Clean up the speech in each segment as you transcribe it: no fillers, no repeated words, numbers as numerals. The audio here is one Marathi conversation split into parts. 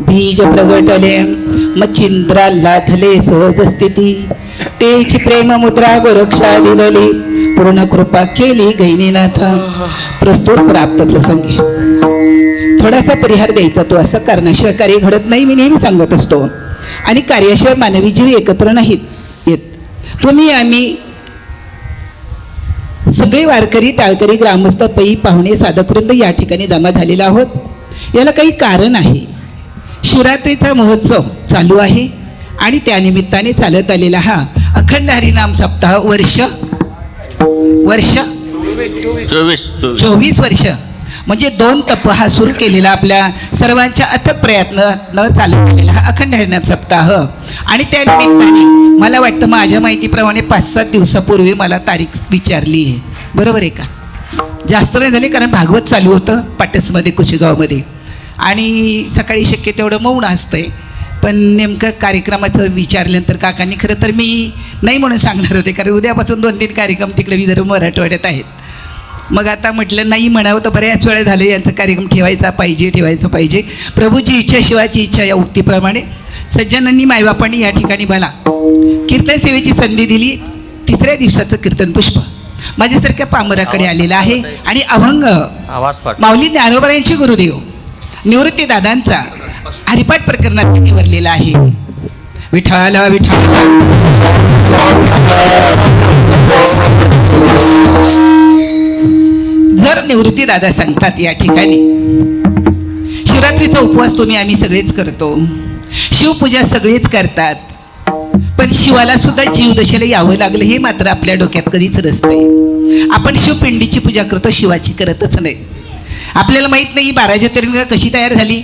बीज प्रगटले मच्छिंद्रा लाथले सहज स्थिती तेची प्रेम मुद्रा गोरक्षा दिलली पूर्ण कृपा केली गैनीनाथ. प्रस्तुत प्राप्त प्रसंगी थोडासा परिहार द्यायचा. तो असं करण्याशिवाय कार्य घडत नाही, मी नेहमी सांगत असतो. आणि कार्याशिवाय मानवी जीव एकत्र नाहीत येत. तुम्ही आम्ही सगळे वारकरी टाळकरी ग्रामस्थ पै पाहुणे साधकवृंद या ठिकाणी जमा झालेला आहोत. याला काही कारण आहे. शिवरात्रीचा महोत्सव चालू आहे आणि त्यानिमित्ताने चालत आलेला हा अखंड हरिनाम सप्ताह वर्ष 24 वर्ष म्हणजे 2 तप हा सुरू केलेला आपल्या सर्वांच्या अथक प्रयत्न चालत गेलेला हा अखंड हरिनाम सप्ताह. आणि त्या निमित्ताने मला वाटतं माझ्या माहितीप्रमाणे 5-7 दिवसापूर्वी मला तारीख विचारली आहे. बरोबर आहे का? जास्त नाही झाले, कारण भागवत चालू होतं पाटसमध्ये कुशेगावमध्ये आणि सकाळी शक्य तेवढं मौन असतंय. पण नेमकं कार्यक्रमाचं विचारल्यानंतर काकांनी खरं तर मी नाही म्हणून सांगणार होते, कारण उद्यापासून 2-3 कार्यक्रम तिकडे विदर्भ मराठवाड्यात आहेत. मग आता म्हटलं नाही म्हणावं तर बऱ्याच वेळा झाले यांचा कार्यक्रम ठेवायचा पाहिजे. प्रभूची इच्छा शिवाची इच्छा या उक्तीप्रमाणे सज्जनांनी मायबापांनी या ठिकाणी मला कीर्तन सेवेची संधी दिली. 3ऱ्या दिवसाचं कीर्तन पुष्प माझ्यासारख्या पामराकडे आलेलं आहे आणि अभंग माऊली ज्ञानोबा यांचे गुरुदेव निवृत्ती दादांचा हरिपाठ प्रकरणात निवडलेला आहे. विठाला विठाला जर निवृत्ती दादा सांगतात या ठिकाणी शिवरात्रीचा उपवास तुम्ही आम्ही सगळेच करतो, शिवपूजा सगळेच करतात, पण शिवाला सुद्धा जीवदशेला यावं लागलं हे मात्र आपल्या डोक्यात कधीच नसतंय. आपण शिवपिंडीची पूजा करतो, शिवाची करतच नाही. आपल्याला माहीत नाही 12 ज्योतिर्लिंग कशी तयार झाली,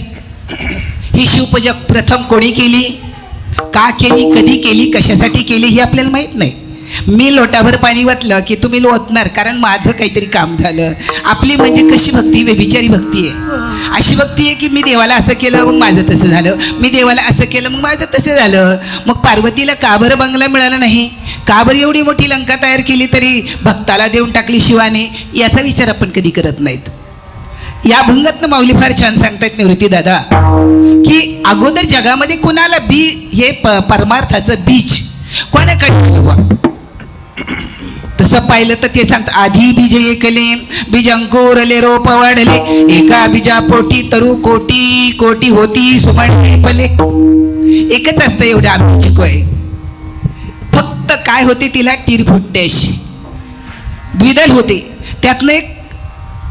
ही शिवपूजा प्रथम कोणी केली, का केली, कधी केली, कशासाठी केली हे आपल्याला माहीत नाही. मी लोटाभर पाणी वाचलं की तुम्ही लोटणार, कारण माझं काहीतरी काम झालं. आपली म्हणजे कशी भक्ती, व्यभिचारी भक्ती आहे. अशी भक्ती आहे की मी देवाला असं केलं मग माझं तसं झालं, मी देवाला असं केलं मग माझं तसं झालं. मग पार्वतीला का बरं बंगला मिळाला नाही, का बरं एवढी मोठी लंका तयार केली तरी भक्ताला देऊन टाकली शिवाने, याचा विचार आपण कधी करत नाहीत. या अभंगातनं माऊली फार छान सांगतात निवृत्ती दादा की अगोदर जगामध्ये कुणाला बी हे परमार्थाचं बीज कोणाकडे, तसं पाहिलं तर ते सांगतात आधी बीज एकले बीज अंकुरले रोप वाढले एका बीजा पोटी तरु कोटी कोटी होती सुमन पले. एकच असतं एवढं आमची कोय. फक्त काय होते तिला टीर फुटते अशी द्विदल होते, त्यातनं एक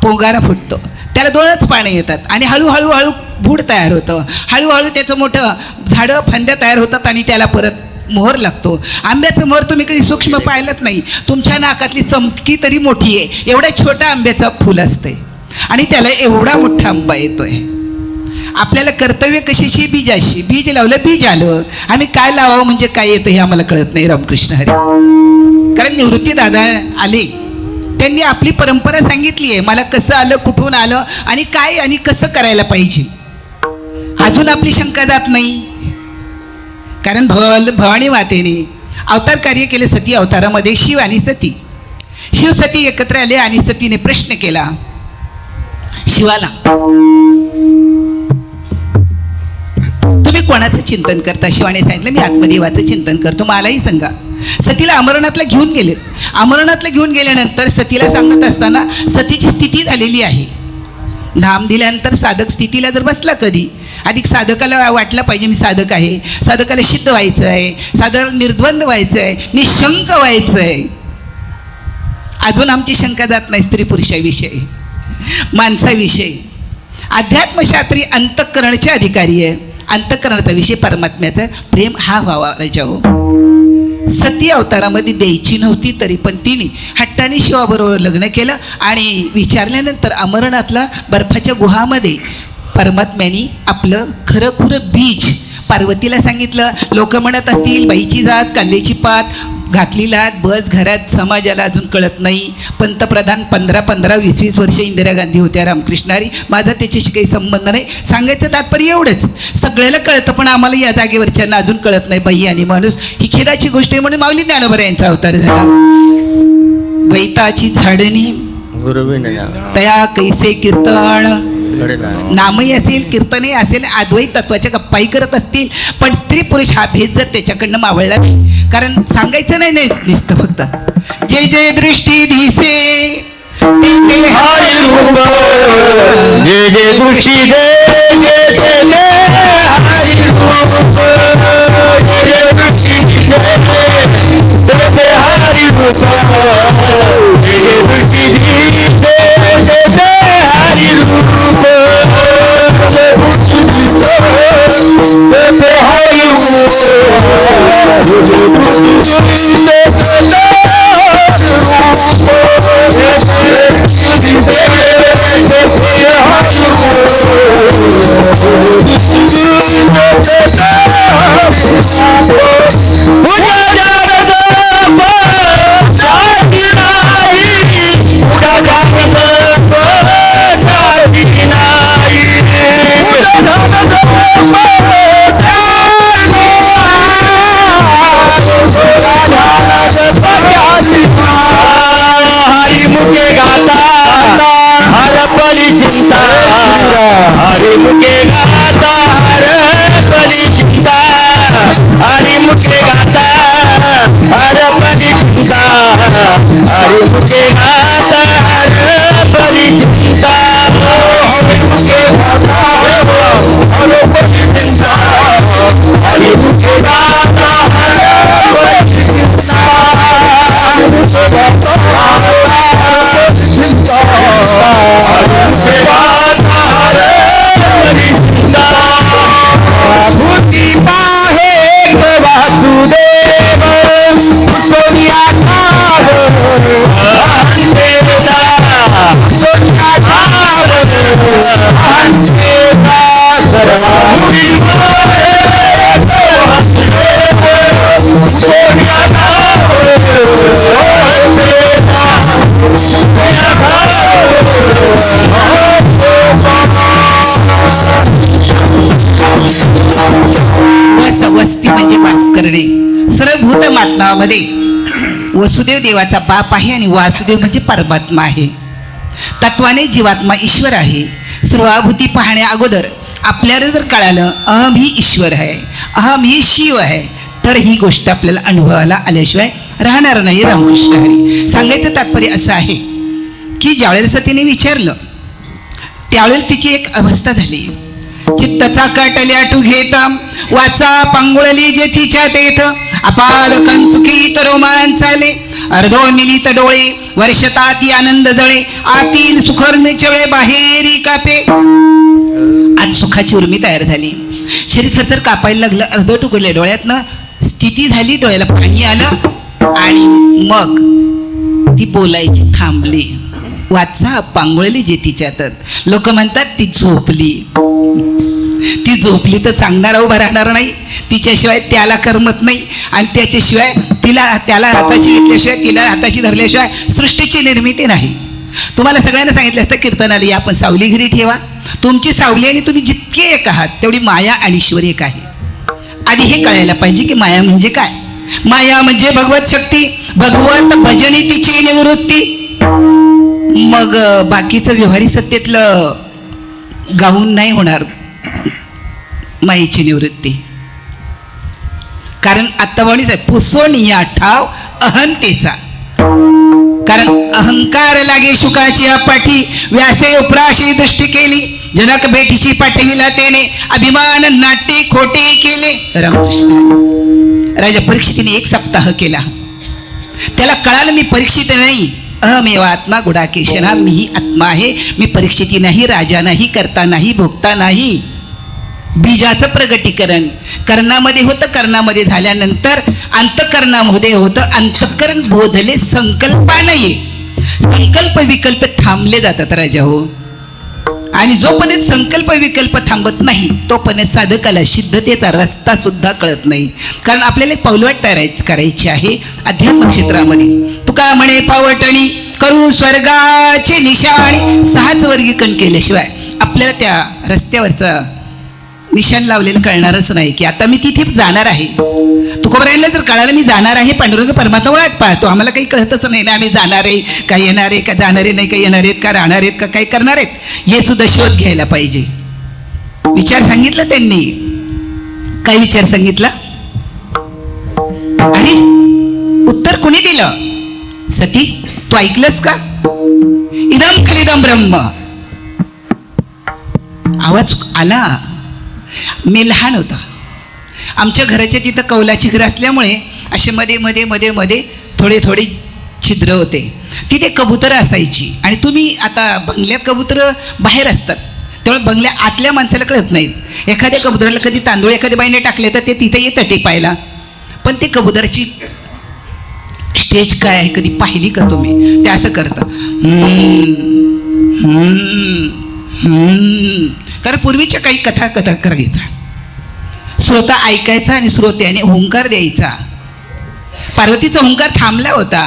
पोंगारा फुटतो, त्याला 2च पाने येतात आणि हळूहळू बूड तयार होतं. हळूहळू त्याचं मोठं झाडं फांद्या तयार होतात आणि त्याला परत मोहर लागतो. आंब्याचं मोहर तुम्ही कधी सूक्ष्म पाहिलंच नाही, तुमच्या नाकातली चमकी तरी मोठी आहे एवढ्या छोटा आंब्याचं फुल असते आणि त्याला एवढा मोठा आंबा येतोय. आपल्याला कर्तव्य कशाची, बीजाशी. बीज लावलं बीज आलं, आम्ही काय लावावं म्हणजे काय येतं हे आम्हाला कळत नाही. रामकृष्ण हरी. कारण निवृत्ती दादा आले, त्यांनी आपली परंपरा सांगितली आहे, मला कसं आलं, कुठून आलं आणि काय आणि कसं करायला पाहिजे. अजून आपली शंका जात नाही, कारण भवानी मातेने अवतार कार्य केले. सती अवतारामध्ये शिव आणि सती, शिव सती एकत्र आले आणि सतीने प्रश्न केला शिवाला, तुम्ही कोणाचं चिंतन करता. शिवाने सांगितलं मी आत्मदेवाचं चिंतन करतो, मलाही सांगा. सतीला अमरनाथला घेऊन गेलेत. अमरनाथला घेऊन गेल्यानंतर सतीला सांगत असताना सतीची स्थिती झालेली आहे. धाम दिल्यानंतर साधक स्थितीला जर बसला कधी, अधिक साधकाला वाटलं पाहिजे मी साधक आहे, साधकाला सिद्ध व्हायचं आहे, साधक निर्द्वंद व्हायचं आहे, निशंक व्हायचं आहे. अजून आमची शंका जात नाही स्त्री पुरुषाविषयी, माणसाविषयी. अध्यात्मशास्त्री अंतःकरणाचे अधिकारी आहे. अंतःकरणाचा विषय परमात्म्याचं प्रेम हा व्हावा राजा हो. सती अवतारामध्ये द्यायची नव्हती तरी पण तिने हट्टाने शिवाबरोबर लग्न केलं आणि विचारल्यानंतर अमरनाथला बर्फाच्या गुहामध्ये परमात्म्याने आपलं खरं खुरं बीज पार्वतीला सांगितलं. लोक म्हणत असतील बाईची जात कांद्याची पात घातली लात, बस घरात समाजाला अजून कळत नाही. पंतप्रधान 15-20 वर्ष इंदिरा गांधी होत्या. रामकृष्णारी. माझा त्याच्याशी काही संबंध नाही. सांगायचं तात्पर्य एवढंच, सगळ्याला कळतं पण आम्हाला या जागेवरच्यांना अजून कळत नाही. बाई आणि माणूस ही खेदाची गोष्ट आहे म्हणून माऊली ज्ञानोबा यांचा अवतार झाला. द्वैताची झाडणी तया कैसे कीर्तन नामही असेल, कीर्तनही असेल, अद्वैत तत्वाच्या गप्पाही करत असतील, पण स्त्री पुरुष हा भेद जर त्याच्याकडनं मावळला नाही, कारण सांगायचं नाही नुसतं फक्त जे जे दृष्टी दिसे ते हरी रूप, जे जे दृष्टी दे हरी रूप, जे जे दृष्टी दे हरी रूप, जे जे दृष्टी दे हरी रूप, हरि मुखे गाता हर परी चिंता, हरि मुखे गाता हर परी चिंता, हरि मुखे गाता हर परी चिंता, हरि मुखे गाता हर परी चिंता, हरि मुखे गाता हर परी चिंता, हरि मुखे गाता हर चिंता, हरि मुखे गाता भूती पाहे वासुदेव सोनिया ठाव देवता, सोनिया ठाव देवता, भूती पाहे वासुदेव सोनिया ठाव देवता, सोनिया वस्ती म्हणजे वास करणे. सर्वभूत मात्मामध्ये वसुदेव देवाचा बाप आहे आणि वासुदेव म्हणजे परमात्मा आहे. तत्वाने जीवात्मा ईश्वर आहे. सर्वाभूती पाहण्या अगोदर आपल्याला जर कळालं अहम ही ईश्वर आहे, अहम ही शिव आहे, तर ही गोष्ट आपल्याला अनुभवाला आल्याशिवाय राहणार नाही. रामकृष्ण हरी. सांगायचं तात्पर्य असं आहे की ज्यावेळेस तिने विचारलं त्यावेळेला तिची एक अवस्था झाली. चित्तचा काटल्या टू घेत वाचा पांगुळली जेथीच्या तेथ, अपार कंचुकीत रोमांचाले, अर्धो मिलित डोळे वर्षतात आनंद जळे, आतील सुखर्णी चळे बाहेरी कापे. आज सुखाची उर्मी तयार झाली. शरीर थरथर कापायला लागलं. अर्ध तुकडले डोळ्यातनं स्थिती झाली, डोळ्याला पाणी आलं आणि मग ती बोलायची थांबली. वाचा पांगुळली जेथीच्यात. लोक म्हणतात ती झोपली. ती झोपली तर सांगणारा उभा राहणार नाही. तिच्याशिवाय त्याला करमत नाही आणि त्याच्याशिवाय त्याला हाताशी घेतल्याशिवाय, तिला हाताशी धरल्याशिवाय सृष्टीची निर्मिती नाही. तुम्हाला सगळ्यांना सांगितलं असतं कीर्तनाला या, आपण सावली घरी ठेवा. तुमची सावली आणि तुम्ही जितके एक आहात तेवढी माया आणि ईश्वर एक आहे. आधी हे कळायला पाहिजे की माया म्हणजे काय. माया म्हणजे भगवत शक्ती, भगवत भजनी तिची निवृत्ती. मग बाकीचं व्यवहारी सत्तेतलं गाऊन नाही होणार मायेची निवृत्ती. कारण आत्ता म्हणीच आहे पुसोन या ठाव अहंतेचा. कारण अहंकार लागे शुकाची पाठी, व्यासे उपराशी दृष्टी केली, जनक भेटीची पाठविला त्याने, अभिमान नाट्य खोटे केले. रामकृष्ण. राजा परीक्षितीने 1 सप्ताह केला. त्याला कळालं मी परीक्षित नाही, अहमेव आत्मा गुडाकेशना, मी ही आत्मा आहे. मी परीक्षिती नाही, राजा नाही, करता नाही, भोगता नाही. बीजाचं प्रगटीकरण कर्णामध्ये होतं. कर्णामध्ये झाल्यानंतर अंतःकरणामध्ये होतं. अंतःकरण बोधले संकल्पाने. संकल्प विकल्प थांबले जातात राजा हो. आणि जोपर्यंत संकल्प विकल्प थांबत नाही तोपर्यंत साधकाला सिद्धतेचा रस्ता सुद्धा कळत नाही. कारण आपल्याला एक पाऊलवाट करायची आहे अध्यात्म क्षेत्रामध्ये. तुका म्हणे पावटणी करू स्वर्गाची निशाणी. 6च वर्गीकरण केल्याशिवाय आपल्याला त्या रस्त्यावरचा निशाण लावलेलं कळणारच नाही की आता मी तिथे जाणार आहे. तुकोबरायला जर कळालं मी जाणार आहे, पांडुरंग परमात्मा वाट पाहतो, आम्हाला काही कळतच नाही ना, आम्ही जाणार आहे का येणार आहे का जाणारे नाही का येणार आहेत का राहणार आहेत का काही करणार आहेत, हे सुद्धा शोध घ्यायला पाहिजे. विचार सांगितला त्यांनी. काय विचार सांगितला? अरे उत्तर कोणी दिलं? सती तू ऐकलंस का? इदम खलिदम ब्रह्म. आवाज आला. मी लहान होता. आमच्या घराच्या तिथं कौलाची घरं असल्यामुळे असे मध्ये मध्ये मध्ये मध्ये थोडे थोडे छिद्र होते. तिथे कबुतरं असायची. आणि तुम्ही आता बंगल्यात कबुतरं बाहेर असतात, त्यामुळे बंगल्या आतल्या माणसाला कळत नाहीत. एखाद्या कबुतराला कधी तांदूळ एखाद्या बाईने टाकले तर ते तिथे येतं टेपायला. पण ते कबुतराची स्टेज काय आहे कधी पाहिली का तुम्ही? ते असं करतं. कारण पूर्वीच्या काही कथा करायचा, श्रोता ऐकायचा आणि श्रोत्याने हुंकार द्यायचा. पार्वतीचा हुंकार थांबला होता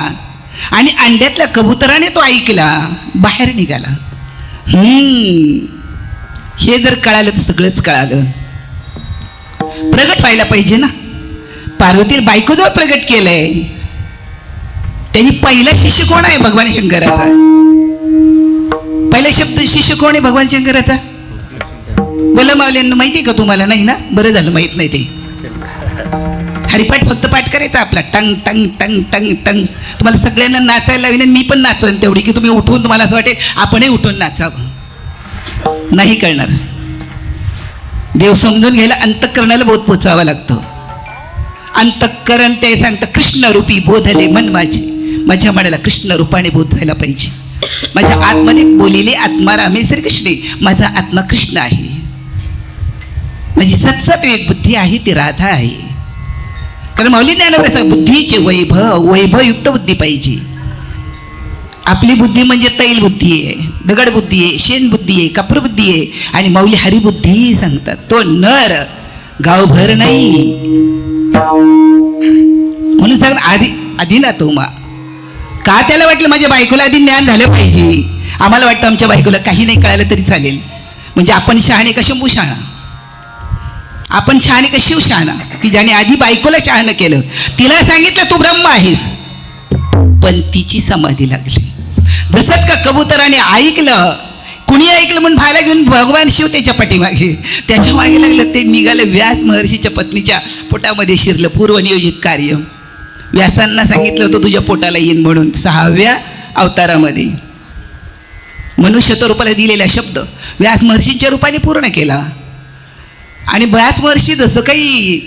आणि अंड्यातल्या कबुतराने तो ऐकला, बाहेर निघाला. हे जर कळालं तर सगळंच कळालं. प्रगट व्हायला पाहिजे ना. पार्वती बायकोजवळ प्रगट केलंय. त्यांनी पहिला शिष्य कोण आहे? भगवान शंकराचा. पहिला शब्द शिष्य कोण आहे भगवान शंकराचा? बोला मावल्यांना माहिती आहे का तुम्हाला? नाही ना, बरं झालं माहीत नाही. ते हरिपाठ फक्त पाठ करायचा आपला, टंग टंग टंग टंग टंग. तुम्हाला सगळ्यांना नाचायला लावीन आणि मी पण नाचन तेवढी की तुम्ही उठून, तुम्हाला असं वाटेल आपणही उठून नाचावं. नाही कळणार. देव समजून घ्यायला अंतःकरणाला बोध पोचावा लागतो. अंतःकरण ते सांगतं कृष्ण रूपी बोधले मन माझे. माझ्या मनाला कृष्ण रूपाने बोध व्हायला पाहिजे. माझ्या आतमध्ये बोलिले आत्मा रामे श्रीकृष्णे. माझा आत्मा कृष्ण आहे. माझी सतसत एक बुद्धी आहे ती राधा आहे. कारण माऊली ज्ञानोबा बुद्धीचे वैभवयुक्त बुद्धी पाहिजे. आपली बुद्धी म्हणजे तैल बुद्धी आहे, दगड बुद्धी आहे, शेण बुद्धी आहे, कपर बुद्धी आहे. आणि माऊली हरिबुद्धी सांगतात. तो नर गावभर नाही. म्हणून सांग आधी ना तो मा का त्याला वाटलं माझ्या बायकोला आधी ज्ञान झालं पाहिजे. आम्हाला वाटतं आमच्या बायकोला काही नाही कळालं तरी चालेल. म्हणजे आपण शहाणे का शंभू शहाणा? आपण शहाणे का शिव शहाणा? की ज्याने आधी बायकोला शहाणं केलं, तिला सांगितलं तू ब्रह्म आहेस, पण तिची समाधी लागली. जसंच का कबुतराने ऐकलं, कुणी ऐकलं म्हणून भाला घेऊन भगवान शिव त्याच्या पाठीमागे, त्याच्या मागे लागलं. ते निघालं व्यास महर्षीच्या पत्नीच्या पोटामध्ये शिरलं. पूर्वनियोजित कार्य. व्यासांना सांगितलं होतं तुझ्या पोटाला येईन म्हणून. 6व्या अवतारामध्ये मनुष्य रूपाला दिलेला शब्द व्यास महर्षींच्या रूपाने पूर्ण केला. आणि व्यास महर्षी जसं काही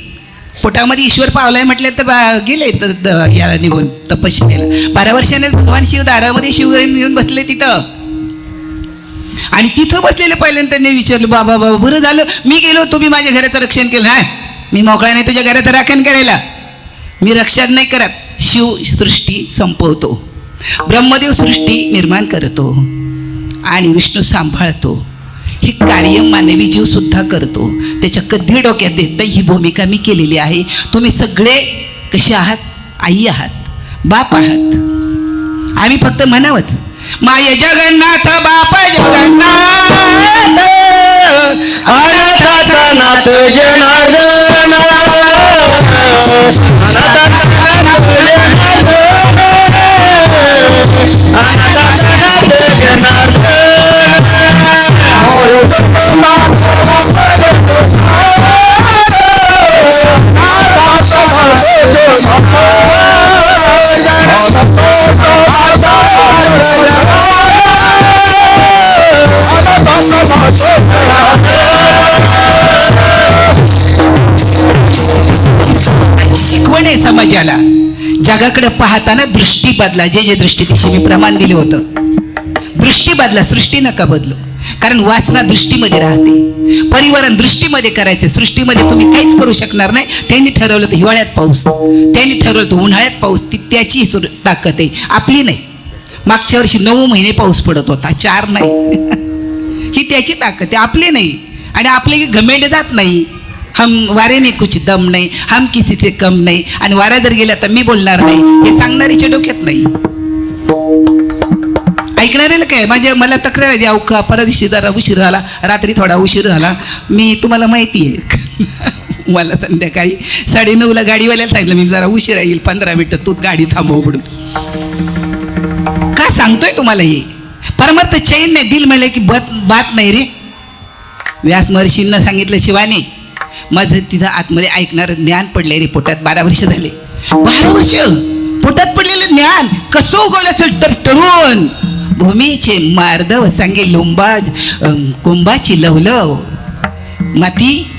पोटामध्ये ईश्वर पावलाय म्हटलं तर गेले तर याला निघून तपश्चर्येला. 12 वर्षाने भगवान शिव दारामध्ये शिव घेऊन बसले तिथं. आणि तिथं बसलेले पहिल्यांदा त्यांनी विचारलं बाबा बाबा बरं झालं मी गेलो, तुम्ही माझ्या घराचं रक्षण केलं. हा मी मोकळा नाही तुझ्या घराचं राखण करायला. मी रक्षण नाही करत. शिव सृष्टी संपवतो, ब्रह्मदेव सृष्टी निर्माण करतो आणि विष्णू सांभाळतो. हे कार्य मानवी जीव सुद्धा करतो. त्याच्या कधी डोक्यात देत नाही ही भूमिका मी केलेली आहे. तुम्ही सगळे कसे आहात? आई आहात, बाप आहात. आम्ही फक्त म्हणावंच माय जगन्नाथ बाप जगन्नाथ अनाथाचा नाथ जनार्दन, अनाथाचा नाथ शिकवण आहे समाजाला. जगाकडे पाहताना दृष्टी बदला. जे दृष्टी दिवशी मी प्रमाण दिलं होतं, दृष्टी बदला, सृष्टी नका बदलू. कारण वासना दृष्टीमध्ये राहते, परिवरण दृष्टीमध्ये करायचे. सृष्टीमध्ये तुम्ही काहीच करू शकणार नाही. त्यांनी ठरवलं तर हिवाळ्यात पाऊस, त्यांनी ठरवलं तर उन्हाळ्यात पाऊस. ती त्याची ताकद आहे, आपली नाही. मागच्या वर्षी 9 महिने पाऊस पडत होता, 4 नाही. ही त्याची ताकद आहे, आपली नाही. आणि आपले घमेंड जात नाही. हम वारे में कुछ दम नाही, हम किसी से कम नाही. आणि वारा जर गेला तर मी बोलणार नाही, हे सांगणारीच्या डोक्यात नाही. ऐकणाऱ्याला काय माझ्या मला तक्रार आहे अहो का परत दिवशी जरा उशीर झाला रात्री थोडा उशीर झाला मी तुम्हाला माहिती आहे मला संध्याकाळी 9:30ला गाडीवाल्याला सांगितलं मी जरा उशिरा येईल 15 मिनिटं तूच गाडी थांबव पडून का सांगतोय तुम्हाला हे परमार्थ चैन नाही दिल मला की बात नाही रे व्यास महर्षींना सांगितलं शिवाने माझं तिथं आतमध्ये ऐकणारं ज्ञान पडलंय रे पोटात 12 वर्ष झाले 12 वर्ष पोटात पडलेलं ज्ञान कसं उगवलं असेल तर तरुण भूमीचे मार्दव सांगे लोंबाज कोंबाची लवलव माती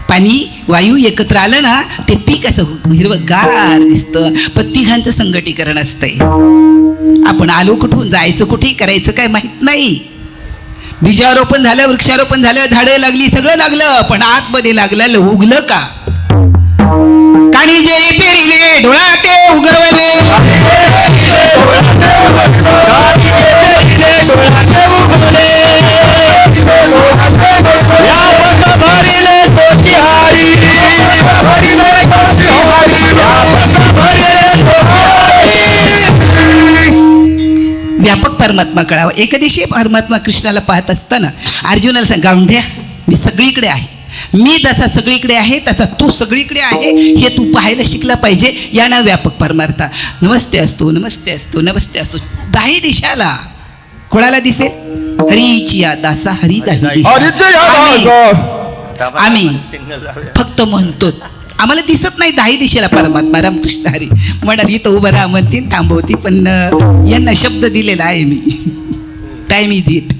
पाणी वायू एकत्र आलं ना ते पीक असं हिरवंगार दिसतं पण तिघांचं संघटीकरण असतंय आपण आलो कुठून जायचं कुठे करायचं काय माहित नाही बीजारोपण झालं वृक्षारोपण झालं झाडं लागली सगळं लागलं पण आतमध्ये लागलं उगलं का काणी जे पेरिले डोळा ते उगवले व्यापक परमात्मा कळावा एका दिवशी परमात्मा कृष्णाला पाहत असताना अर्जुनाला सांग गावंढ्या मी सगळीकडे आहे मी त्याचा सगळीकडे आहे त्याचा तू सगळीकडे आहे हे तू पाहायला शिकला पाहिजे या ना व्यापक परमार्था नमस्ते असतो नमस्ते असतो नमस्ते असतो 10 दिशाला कोणाला दिसेल हरीची या दासा हरी 10 दिशा आम्ही फक्त म्हणतो आम्हाला दिसत नाही 10 दिशेला परमात्मा रामकृष्ण हरी म्हणाली इथं उभं राहा म्हणतील थांबवती पण यांना शब्द दिलेला आहे मी टाइम इज इट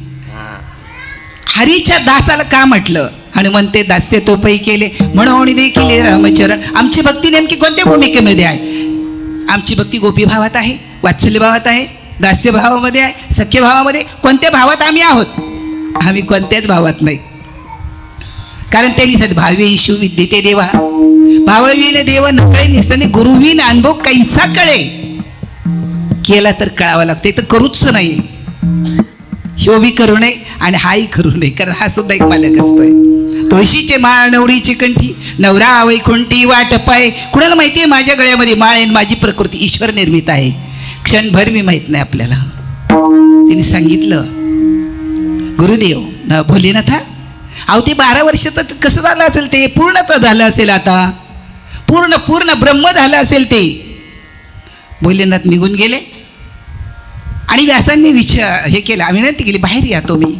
हरीच्या दासाला का म्हटलं हनुमंते दास्य तोपही केले म्हणून देखील रामचरण आमची भक्ती नेमकी कोणत्या भूमिकेमध्ये आहे आमची भक्ती गोपी भावात आहे वात्सल्य भावात आहे दास्य भावामध्ये आहे सख्य भावामध्ये कोणत्या भावात आम्ही आहोत आम्ही कोणत्याच भावात नाही कारण त्यांनी सांगितलं भावे ईशू विद्यते देवा भाववीन देव नकळे निसताने गुरुवीन अनुभव कैसा कळे केला तर कळावा लागते तर करूच नाही ह्यो बी करू नये आणि हाही करू नये कारण हा सुद्धा एक मालक असतोय तुळशीचे माळ नवरीची कंठी नवरा वैकुंठी वाट पाय कुणाला माहिती आहे माझ्या गळ्यामध्ये माळ आहे माझी प्रकृती ईश्वर निर्मित आहे क्षणभर मी माहित नाही आपल्याला तिने सांगितलं गुरुदेव भोलेनाथा अहो ते 12 वर्ष तर कसं झालं असेल ते पूर्णतः झालं असेल आता पूर्ण ब्रह्म झालं असेल ते भोलेनाथ निघून गेले आणि व्यासांनी हे केलं विनंती केली बाहेर या तुम्ही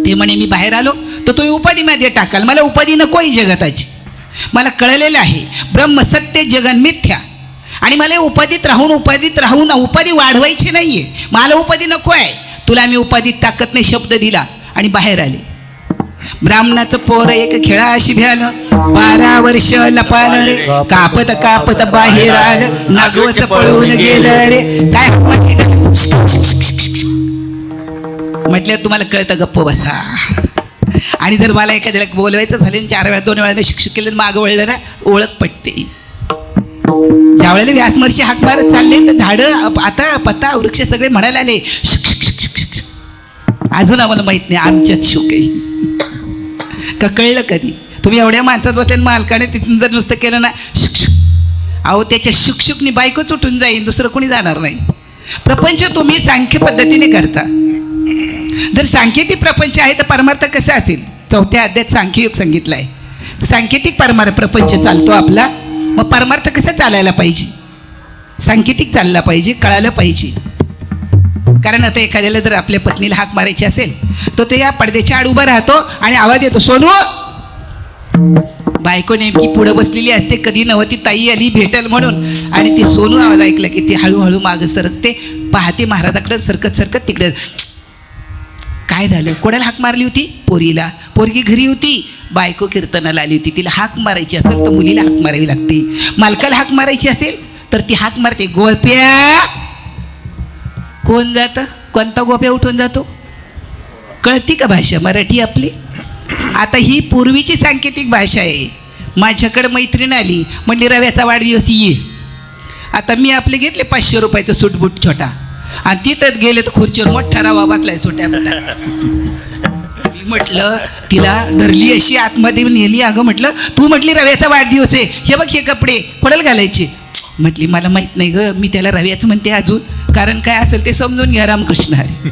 ते म्हणे मी बाहेर आलो तर तुम्ही उपाधीमध्ये टाकाल मला उपाधी नकोय जगताची मला कळलेलं आहे ब्रह्म सत्य जगन मिथ्या आणि मला उपाधीत राहून उपाधी वाढवायची नाहीये मला उपाधी नको आहे तुला मी उपाधीत टाकत नाही शब्द दिला आणि बाहेर आले ब्राह्मणाचं पोर एक खेळाशी भ्यालं 12 वर्ष लपालं रे कापत बाहेर आलं नागवत पळून गेलं रे काय म्हटलं तुम्हाला कळतं गप्प बसा आणि जर मला एखाद्याला बोलवायचं झालं 4 वेळा 2 वेळा शिक्षक केलं मागं वळलं ना ओळख पटते ज्या वेळेला व्यासमहर्षी हाक मारत चालले तर झाडं आता पत्ता वृक्ष सगळे म्हणायला आले अजून आम्हाला माहित नाही आमच्यात शुक आहे का कळलं कधी तुम्ही एवढ्या माणसात बसेल मालकाने तिथून जर नुसतं केलं ना अहो त्याच्या शुकशुकनी बायकोच उठून जाईल दुसरं कोणी जाणार नाही प्रपंच तुम्ही सांख्य पद्धतीने करता जर सांकेतिक प्रपंच आहे तर परमार्थ कसा असेल 4थ्या अध्यायात सांख्ययोग सांगितलं आहे सांकेतिक प्रपंच चालतो आपला मग परमार्थ कसा चालायला पाहिजे सांकेतिक चालला पाहिजे कळायला पाहिजे कारण आता एखाद्याला जर आपल्या पत्नीला हाक मारायची असेल तो ते या पडद्याच्या आड उभा राहतो आणि आवाज येतो सोनू बायको नेमकी पुढं बसलेली असते कधी नव्हती ताई आली भेटल म्हणून आणि ती सोनू आवाज ऐकला की ती हळूहळू मागं सरकते पाहते महाराजाकडे सरकत तिकडे काय झालं कोणाला हाक मारली होती पोरीला पोरगी घरी होती बायको कीर्तनाला आली होती तिला हाक मारायची असेल तर मुलीला हाक मारावी लागते मालकाला हाक मारायची असेल तर ती हाक मारते गोप्या कोण जातं कोणता गोप्या उठून जातो कळती का भाषा मराठी आपली आता ही पूर्वीची सांकेतिक भाषा आहे माझ्याकडे मैत्रीण आली म्हणली रव्याचा वाढदिवस ये आता मी आपले घेतले 500 रुपयाचं सूटबूट छोटा आणि तिथंच गेले तर खुर्चीवर मोठा रवा बसलाय सुट्या मी म्हटलं तिला धरली अशी आतमध्ये नेली अगं म्हटलं तू म्हटली रव्याचा वाढदिवस आहे हे बघ हे कपडे कोणाला घालायचे म्हटली मला माहीत नाही ग, मी त्याला रव्याचं म्हणते अजून, कारण काय असेल ते समजून घ्या रामकृष्ण हरी.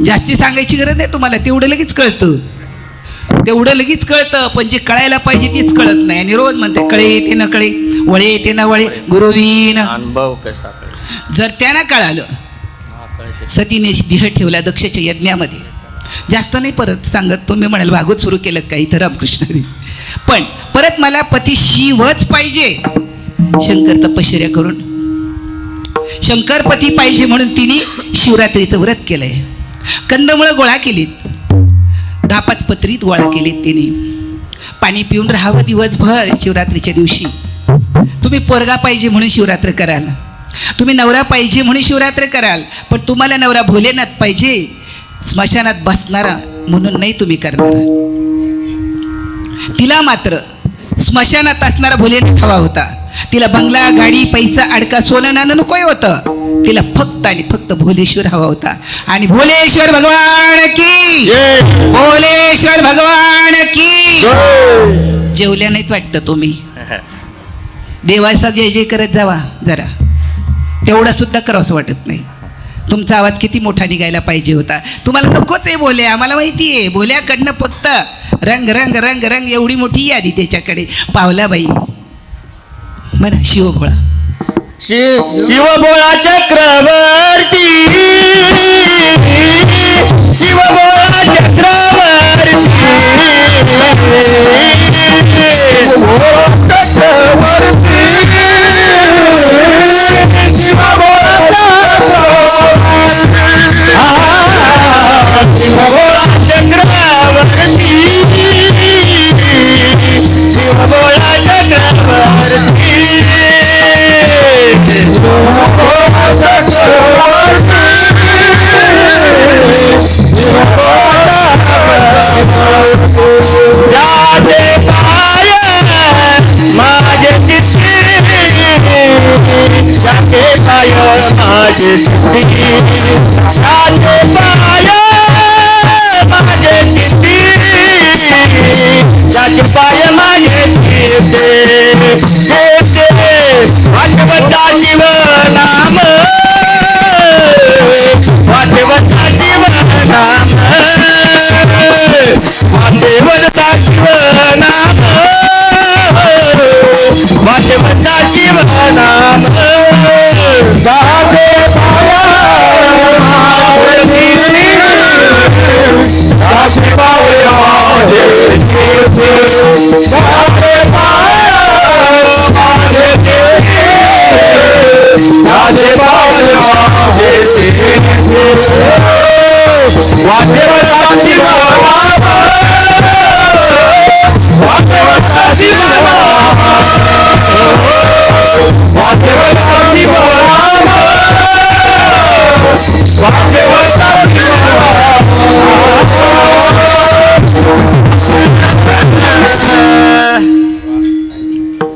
जास्ती सांगायची गरज नाही तुम्हाला, तेवढं लगेच कळतं, तेवढं लगेच कळतं. पण जे कळायला पाहिजे तेच कळत नाही. आणि रोज म्हणते कळे ते न कळे, वळे ते न वळे, गुरुवीन अनुभव कसा जर त्यांना कळालं. सतीने देह ठेवला दक्षच्या यज्ञामध्ये. जास्त नाही परत सांगत, तुम्ही म्हणाल भागवत सुरू केलं काही तर रामकृष्ण हरी. पण परत मला पती शिवच पाहिजे. शंकर तपश्चर्या करून शंकरपती पाहिजे म्हणून तिने शिवरात्रीचं व्रत केलंय. कंदमुळं गोळा केलीत, 10-5 पत्रीत गोळा केलीत तिने. पाणी पिऊन राहावं दिवसभर शिवरात्रीच्या दिवशी. तुम्ही पोरगा पाहिजे म्हणून शिवरात्र कराल, तुम्ही नवरा पाहिजे म्हणून शिवरात्र कराल, पण तुम्हाला नवरा भोलेनाथ पाहिजे स्मशानात बसणारा म्हणून नाही तुम्ही करणार. तिला मात्र स्मशानात असणारा भोलेनाथ हवा होता. तिला बंगला गाडी पैसा अडका सोनं नाणं नकोय होतं. तिला फक्त आणि फक्त भोलेश्वर हवा होता. आणि भोलेश्वर भगवान की, भोलेश्वर भगवान की. जेवल्या नाहीत वाटतं तुम्ही. देवाचा जय जय करत जावा जरा, तेवढा सुद्धा करावंसं वाटत नाही. तुमचा आवाज किती मोठा निघायला पाहिजे होता. तुम्हाला नकोच आहे बोल्या, आम्हाला माहिती आहे. बोल्याकडनं फक्त रंग रंग रंग रंग एवढी मोठी यादी त्याच्याकडे. पावलाबाई म्हणा शिवभोळा. शिवभोळा चक्रवर्ती, शिवभोळा चक्रवर्ती,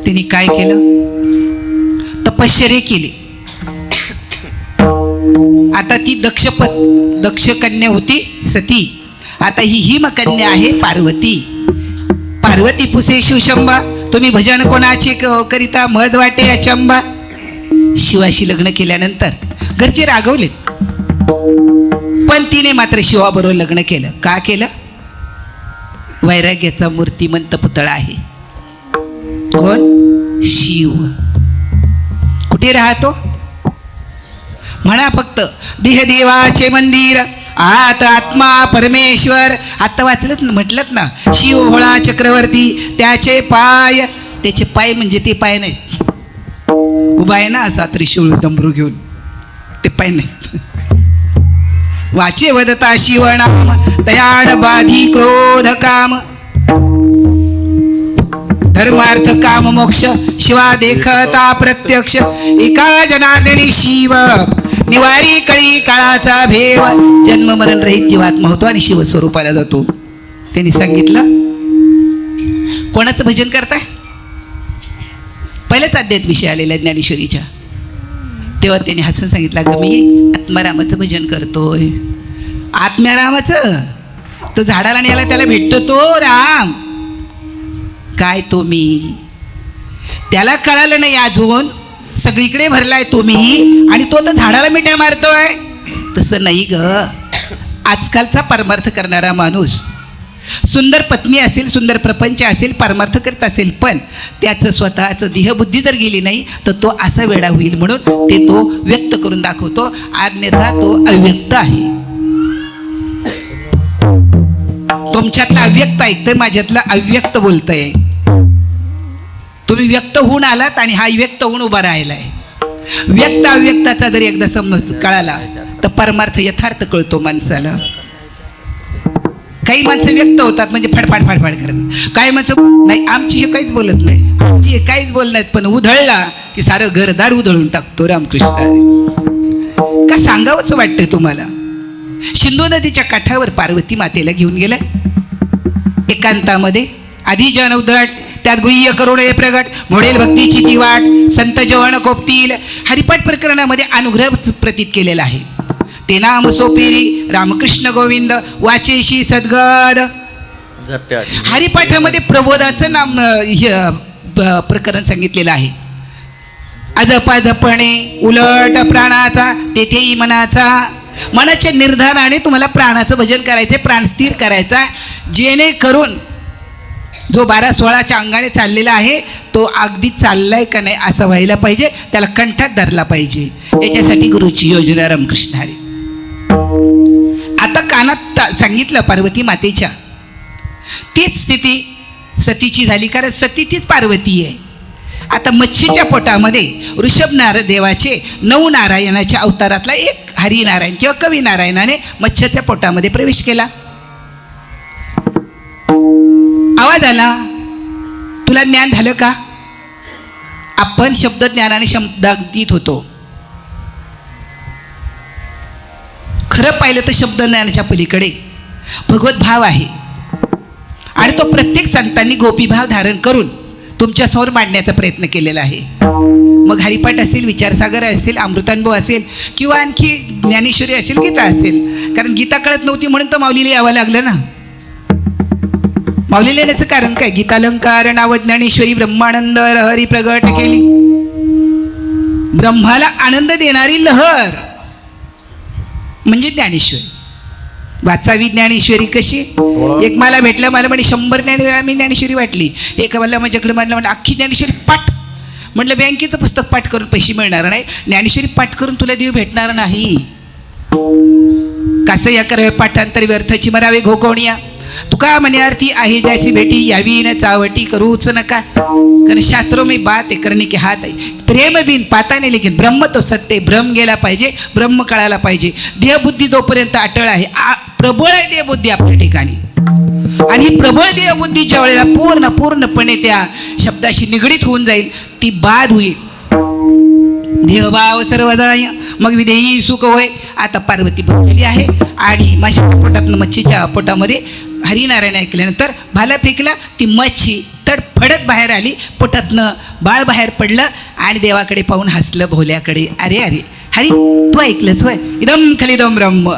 तिने काय केलं? तपश्चर्या केली. आता ती दक्ष कन्या होती सती. आता ही हिमकन्या आहे पार्वती. पार्वती पुसे शिवशंबा, तुम्ही भजन कोणाचे करिता मध वाटे अचंबा. शिवाशी लग्न केल्यानंतर घरचे रागवलेत, पण तिने मात्र शिवाबरोबर लग्न केलं. का केलं? वैराग्याचा मूर्तिमंत पुतळा आहे. कोण? शिव. कुठे राहतो? म्हणा फक्त देहदेवाचे मंदिर, आत आत्मा परमेश्वर. आता वाचलत म्हटलत ना, शिव भोळा चक्रवर्ती, त्याचे पाय. त्याचे पाय म्हणजे ते पाय नाहीत, उभा आहे ना असा त्रिशूळ डमरू घेऊन, ते पाय नाहीत. वाचे वदता शिवनाम, दयाळ बाधी क्रोध काम, धर्मार्थ काम मोक्ष, शिवा देखता प्रत्यक्ष. एका जनार्दनी शिव, निवारी कळी काळाचा भेव. जन्म मरण रहित जीवात्मा होतो आणि शिव स्वरूपाला जातो. त्यांनी सांगितलं, कोणाचं भजन करताय? पहिल्याच अध्यायात विषय आलेला ज्ञानेश्वरीच्या. तेव्हा त्यांनी हसून सांगितलं, अगं मी आत्मारामाचं भजन करतोय. आत्म्यारामाचं? तो झाडाला न्यायला त्याला भेटतो तो राम. काय तुम्ही त्याला कळालं नाही अजून, सगळीकडे भरलाय तुम्ही आणि तो तर झाडाला मिठ्या मारतोय. तसं नाही ग. आजकालचा परमार्थ करणारा माणूस सुंदर पत्नी असेल, सुंदर प्रपंच असेल, परमार्थ करत असेल, पण त्याचं स्वतःचं देहबुद्धी जर गेली नाही तर तो असा वेडा होईल म्हणून ते तो व्यक्त करून दाखवतो. अन्यथा तो अव्यक्त आहे. तुमच्यातलं अव्यक्त ऐकतंय, माझ्यातलं अव्यक्त बोलतंय. तुम्ही व्यक्त होऊन आलात आणि हा व्यक्त होऊन उभा राहिलाय. व्यक्त अव्यक्ताचा जर एकदा समज कळाला तर परमार्थ यथार्थ कळतो माणसाला. काही माणसं व्यक्त होतात म्हणजे फडफाड फडफाड करतात. काही माणसं नाही, आमची हे काहीच बोलत नाही, आमची हे काहीच बोलत, पण उधळला की सारं घरदार उधळून टाकतो. रामकृष्ण का सांगावंच वाटतंय तुम्हाला. सिंधू नदीच्या काठावर पार्वती मातेला घेऊन गेलं एकांतामध्ये. आधी जन उधट, त्यात गुह्य करुण हे प्रगट, मोडेल भक्तीची ती वाट, संत जवळ कोपतील. हरिपाठ प्रकरणामध्ये अनुग्रह प्रतीत केलेला आहे. ते नाम सोपेरी रामकृष्ण गोविंद वाचेशी सद्गद. हरिपाठामध्ये प्रबोधाचं नाम प्रकरण सांगितलेलं आहे. अधपाधपणे उलट प्राणाचा तेथेही मनाचा. मनाच्या निर्धाराने तुम्हाला प्राणाचं भजन करायचं, प्राण स्थिर करायचा, जेणेकरून जो 12-16च्या अंगाने चाललेला आहे तो अगदी चाललाय का नाही असं व्हायला पाहिजे, त्याला कंठात धरला पाहिजे. याच्यासाठी गुरुची योजना. रामकृष्ण हरी. आता कानात सांगितलं पार्वती मातेच्या, तीच स्थिती सतीची झाली, कारण सती तीच पार्वती आहे. आता मच्छीच्या पोटामध्ये ऋषभ देवाचे 9 नारायणाच्या अवतारातला एक हरिनारायण किंवा कवी नारायणाने मच्छीच्या पोटामध्ये प्रवेश केला. आवाज आला, तुला ज्ञान झालं का? आपण शब्द ज्ञानाने शब्दातीत होतो. खरं पाहिलं तर शब्द ज्ञानाच्या पलीकडे भगवत भाव आहे आणि तो प्रत्येक संतांनी गोपीभाव धारण करून तुमच्यासमोर मांडण्याचा प्रयत्न केलेला आहे. मग हरिपाठ असेल, विचारसागर असेल, अमृतानुभव असेल किंवा आणखी ज्ञानेश्वरी असेल, गीता असेल. कारण गीता कळत नव्हती म्हणून तर माऊलीला यावं लागलं ना. माऊलीला येण्याचं कारण काय? गीतालंकार नाव ज्ञानेश्वरी ब्रह्मानंद लहरी प्रगट केली. ब्रह्माला आनंद देणारी लहर म्हणजे ज्ञानेश्वरी. वाचावी ज्ञानेश्वरी कशी? एक मला भेटलं, मला म्हणे 100 वेळा मी ज्ञानेश्वरी वाटली. एक मला माझ्याकडे म्हणलं अख्खी ज्ञानेश्वरी पाठ. म्हटलं बँकेचं पुस्तक पाठ करून पैसे मिळणार नाही, ज्ञानेश्वरी पाठ करून तुला देव भेटणार नाही. कसं या करावे पाठांतर व्यर्थाची मरावे घोकवणिया. तुका म्हणे अर्थी आहे जैसी भेटी यावी न चावटी करूच नका. कारण शास्त्रों में बात है करने के हाथ आहे. प्रेम बिन पाता नाही, लेकिन ब्रह्म तो सत्य. ब्रह्म गेला पाहिजे, ब्रह्म कळायला पाहिजे. देहबुद्धी जोपर्यंत अटळ आहे, प्रबळ आहे देहबुद्धी आपल्या ठिकाणी, आणि ही प्रबळ देहबुद्धी ज्या वेळेला पूर्णपणे त्या शब्दाशी निगडीत होऊन जाईल ती बाद होईल. देहभाव सर्वदाय मग विधेयी सुख होय. आता पार्वती बसलेली आहे आणि माशाच्या पोटातनं मच्छीच्या पोटामध्ये हरिनारायण ऐकल्यानंतर भाला फेकला, ती मच्छी तडफडत बाहेर आली, पोटातनं बाळ बाहेर पडलं आणि देवाकडे पाहून हसलं भोल्याकडे. अरे अरे हरी, तू ऐकलंच होय. इदम खलिदम ब्रह्म,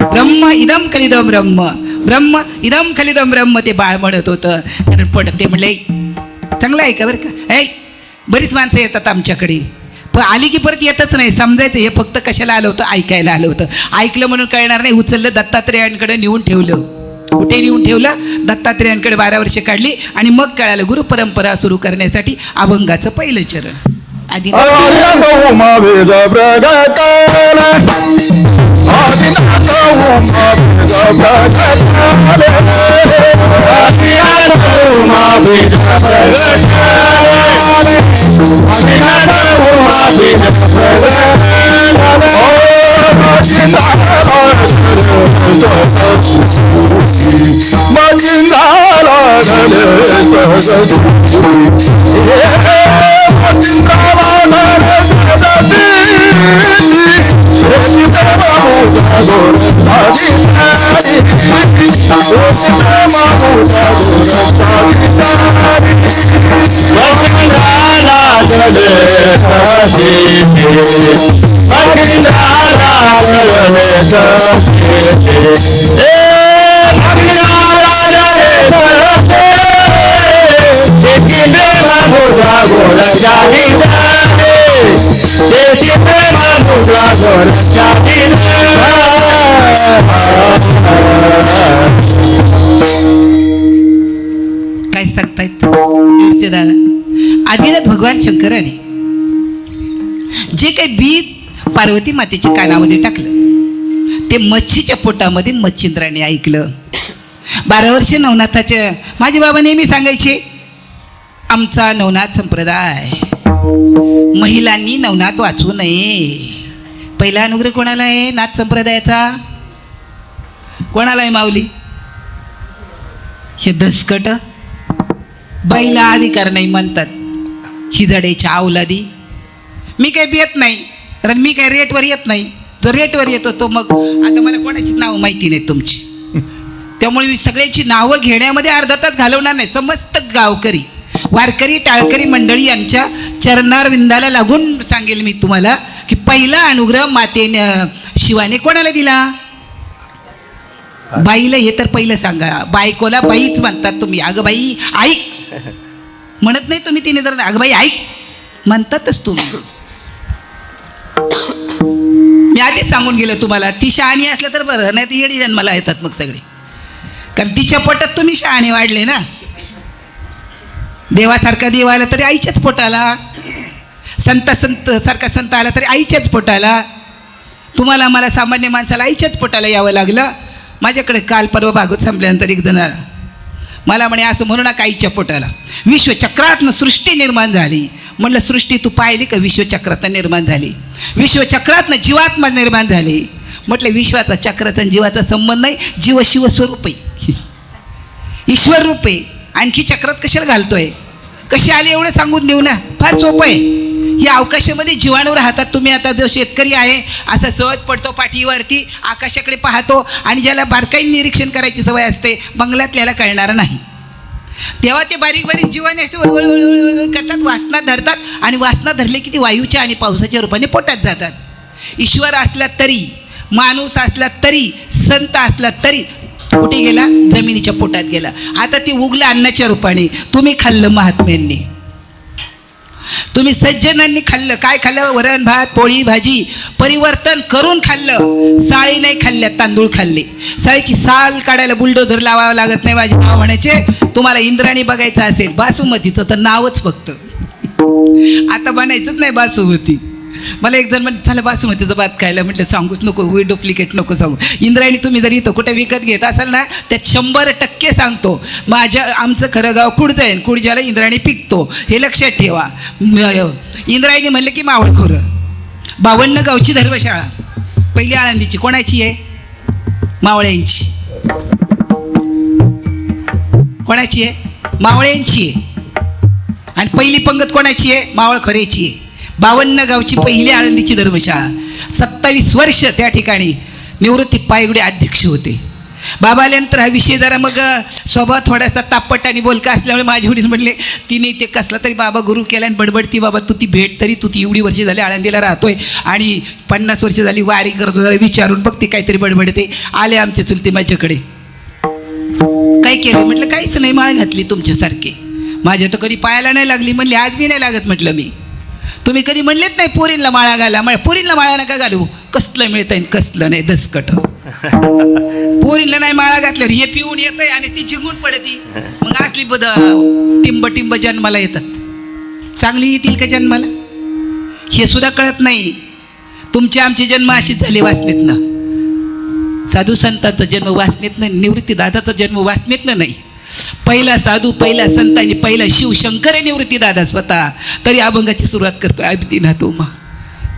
ब्रह्म इदम खलिदम ब्रह्म, ब्रह्म इदम खलिदम ब्रह्म. ते बाळ म्हणत होतं. कारण पोटात ते म्हणले चांगलं आहे का बरं का. बरीच माणसं येतात आमच्याकडे, पण आली की परत येतच नाही. समजायचं हे फक्त कशाला आलं होतं? ऐकायला आलं होतं. ऐकलं म्हणून कळणार नाही. उचललं दत्तात्रेयांकडे नेऊन ठेवलं. कुठे नेऊन ठेवलं? दत्तात्रेयांकडे 12 वर्षे काढली आणि मग कळालं गुरु परंपरा सुरू करण्यासाठी अभंगाचं पहिलं चरण. आधी चित्रे मानुला गोरच्या दिन काय सांगतायत दादा? आदिनाथ भगवान शंकराने जे काही बी पार्वती मातेच्या कानामध्ये टाकलं ते मच्छीच्या पोटामध्ये मच्छिंद्राने ऐकलं. 12 वर्ष नवनाथाचे माझे बाबा नेहमी सांगायचे, आमचा नवनाथ संप्रदाय महिलांनी नवनाथ वाचू नये. पहिला अनुग्रह कोणाला आहे नाथ संप्रदायाचा? कोणाला आहे माऊली? हे दसकट बाईला अधिकार नाही म्हणतात. हिजड्याच्या अवलादी. मी काही येत नाही, कारण मी काही रेटवर येत नाही. जो रेटवर येतो तो मग आता मला कोणाची नावं माहिती नाही तुमची, त्यामुळे मी सगळ्याची नावं घेण्यामध्ये अर्धा तास घालवणार नाही. समस्त गावकरी वारकरी टाळकरी मंडळी यांच्या चरणारविंदाला लागून सांगेल मी तुम्हाला की पहिला अनुग्रह मातेने शिवाने कोणाला दिला? बाईला. हे तर पहिलं सांगा. बायकोला बाईच म्हणतात तुम्ही. अगं बाई ऐक म्हणत नाही तुम्ही. तिने जर अगं बाई ऐक म्हणतातच तुम्ही. मी आधीच सांगून गेलो तुम्हाला, ती शहाणी असलं तर बरं, नाही तर येडी जन्माला येतात मग सगळे. कारण तिच्या पोटात तुम्ही शहाणे वाढले ना. देवासारखा देव आला तरी आईच्याच पोटाला, संत सारखा संत आला तरी आईच्याच पोटाला. तुम्हाला मला सामान्य माणसाला आईच्याच पोटाला यावं लागलं. माझ्याकडे काल परवा भागवत संपल्यानंतर एक जण मला म्हणे असं म्हणू नका आईच्या पोटाला. विश्वचक्रातनं सृष्टी निर्माण झाली. म्हटलं सृष्टी तू पाहिली का? विश्वचक्रातनं निर्माण झाली. विश्वचक्रातनं जीवात्मा निर्माण झाली. म्हटलं विश्वाचा चक्राचा जीवाचा संबंध नाही. जीव शिवस्वरूप आहे, ईश्वर रूप आहे. आणखी चक्रात कशाला घालतोय? कशी आली एवढं सांगून देऊ ना. फार सोपं आहे. या अवकाशामध्ये जीवाणू राहतात. तुम्ही आता जो शेतकरी आहे असा सहज पडतो पाठीवरती, आकाशाकडे पाहतो, आणि ज्याला बारकाई निरीक्षण करायची सवय असते बंगल्यातल्याला कळणार नाही. तेव्हा ते बारीक बारीक जीवाने असे वळवळ करतात, वासना धरतात, आणि वासना धरले की ती वायूच्या आणि पावसाच्या रूपाने पोटात जातात. ईश्वर असला तरी, माणूस असला तरी, संत असला तरी कुठे गेला? जमिनीच्या पोटात गेला. आता ती उगला अन्नाच्या रूपाने. तुम्ही खाल्लं महात्म्यांनी, तुम्ही सज्जनांनी खाल्लं. काय खाल्लं? वरण भात पोळी भाजी परिवर्तन करून खाल्लं. साळी नाही खाल्ल्या, तांदूळ खाल्ले. साळीची साल काढायला बुलडोझर लावावं लागत नाही. माझे नाव म्हणायचे. तुम्हाला इंद्राणी बघायचं असेल बासुमतीचं तर नावच फक्त, आता बनायचंच नाही बासुमती. मला एक जण म्हणते चला बासुमतीचा भात खायला. म्हटलं सांगूच नको, डुप्लिकेट नको सांगू. इंद्रायणी तुम्ही जर इथं कुठे विकत घेत असाल ना, त्यात 100% सांगतो. आमचं खरं गाव कुडचं आहे, कुडजाला इंद्रायणी पिकतो, हे लक्षात ठेवा. इंद्रायणी म्हणलं की मावळखोरं. 52 गावची धर्मशाळा पहिली आळंदीची कोणाची आहे? मावळ्यांची. कोणाची आहे? मावळ्यांची आहे. आणि पहिली पंगत कोणाची आहे? मावळखोरेची आहे. 52 गावची पहिली आळंदीची धर्मशाळा. 27 वर्ष त्या ठिकाणी निवृत्ती पायगुडे अध्यक्ष होते. बाबा आल्यानंतर हा विषय जरा मग स्वभाव थोडासा तापट आणि बोलका असल्यामुळे माझे वडील म्हटले तिने ते कसला तरी बाबा गुरु केला आणि बडबडती बाबा तू ती भेट तरी, तू ती एवढी वर्ष झाली आळंदीला राहतोय आणि 50 वर्ष झाली वारी करतो, जरा विचारून बघ ती काहीतरी बडबडते. आले आमचे चुलते माझ्याकडे. काय केलं? म्हटलं काहीच नाही, माळ घातली तुमच्यासारखे. माझ्या तर कधी पायाला नाही लागली. म्हणले आज मी नाही लागत. म्हटलं मी तुम्ही कधी म्हणलेत नाही पोरींला माळा घाला. पोरींला माळा नका घालू. कसलं मिळतं आहे कसलं नाही, दसकट. पोरींला नाही माळा घातल्यावर हे पिऊन येत आहे आणि ती जिंकून पडती. मग असली टिंब जन्माला येतात. चांगली येतील का जन्माला? हे सुद्धा कळत नाही. तुमचे आमचे जन्म अशीच झाले वासनेतनं. साधू संतांचा जन्म वासनेतनं, निवृत्ती दादाचा जन्म वासनेतनं नाही. पहिला साधू, पहिला संत आणि पहिला शिवशंकर आहे निवृत्ती दादा स्वतः. तरी अभंगाची सुरुवात करतोय आदिनाथ उमा.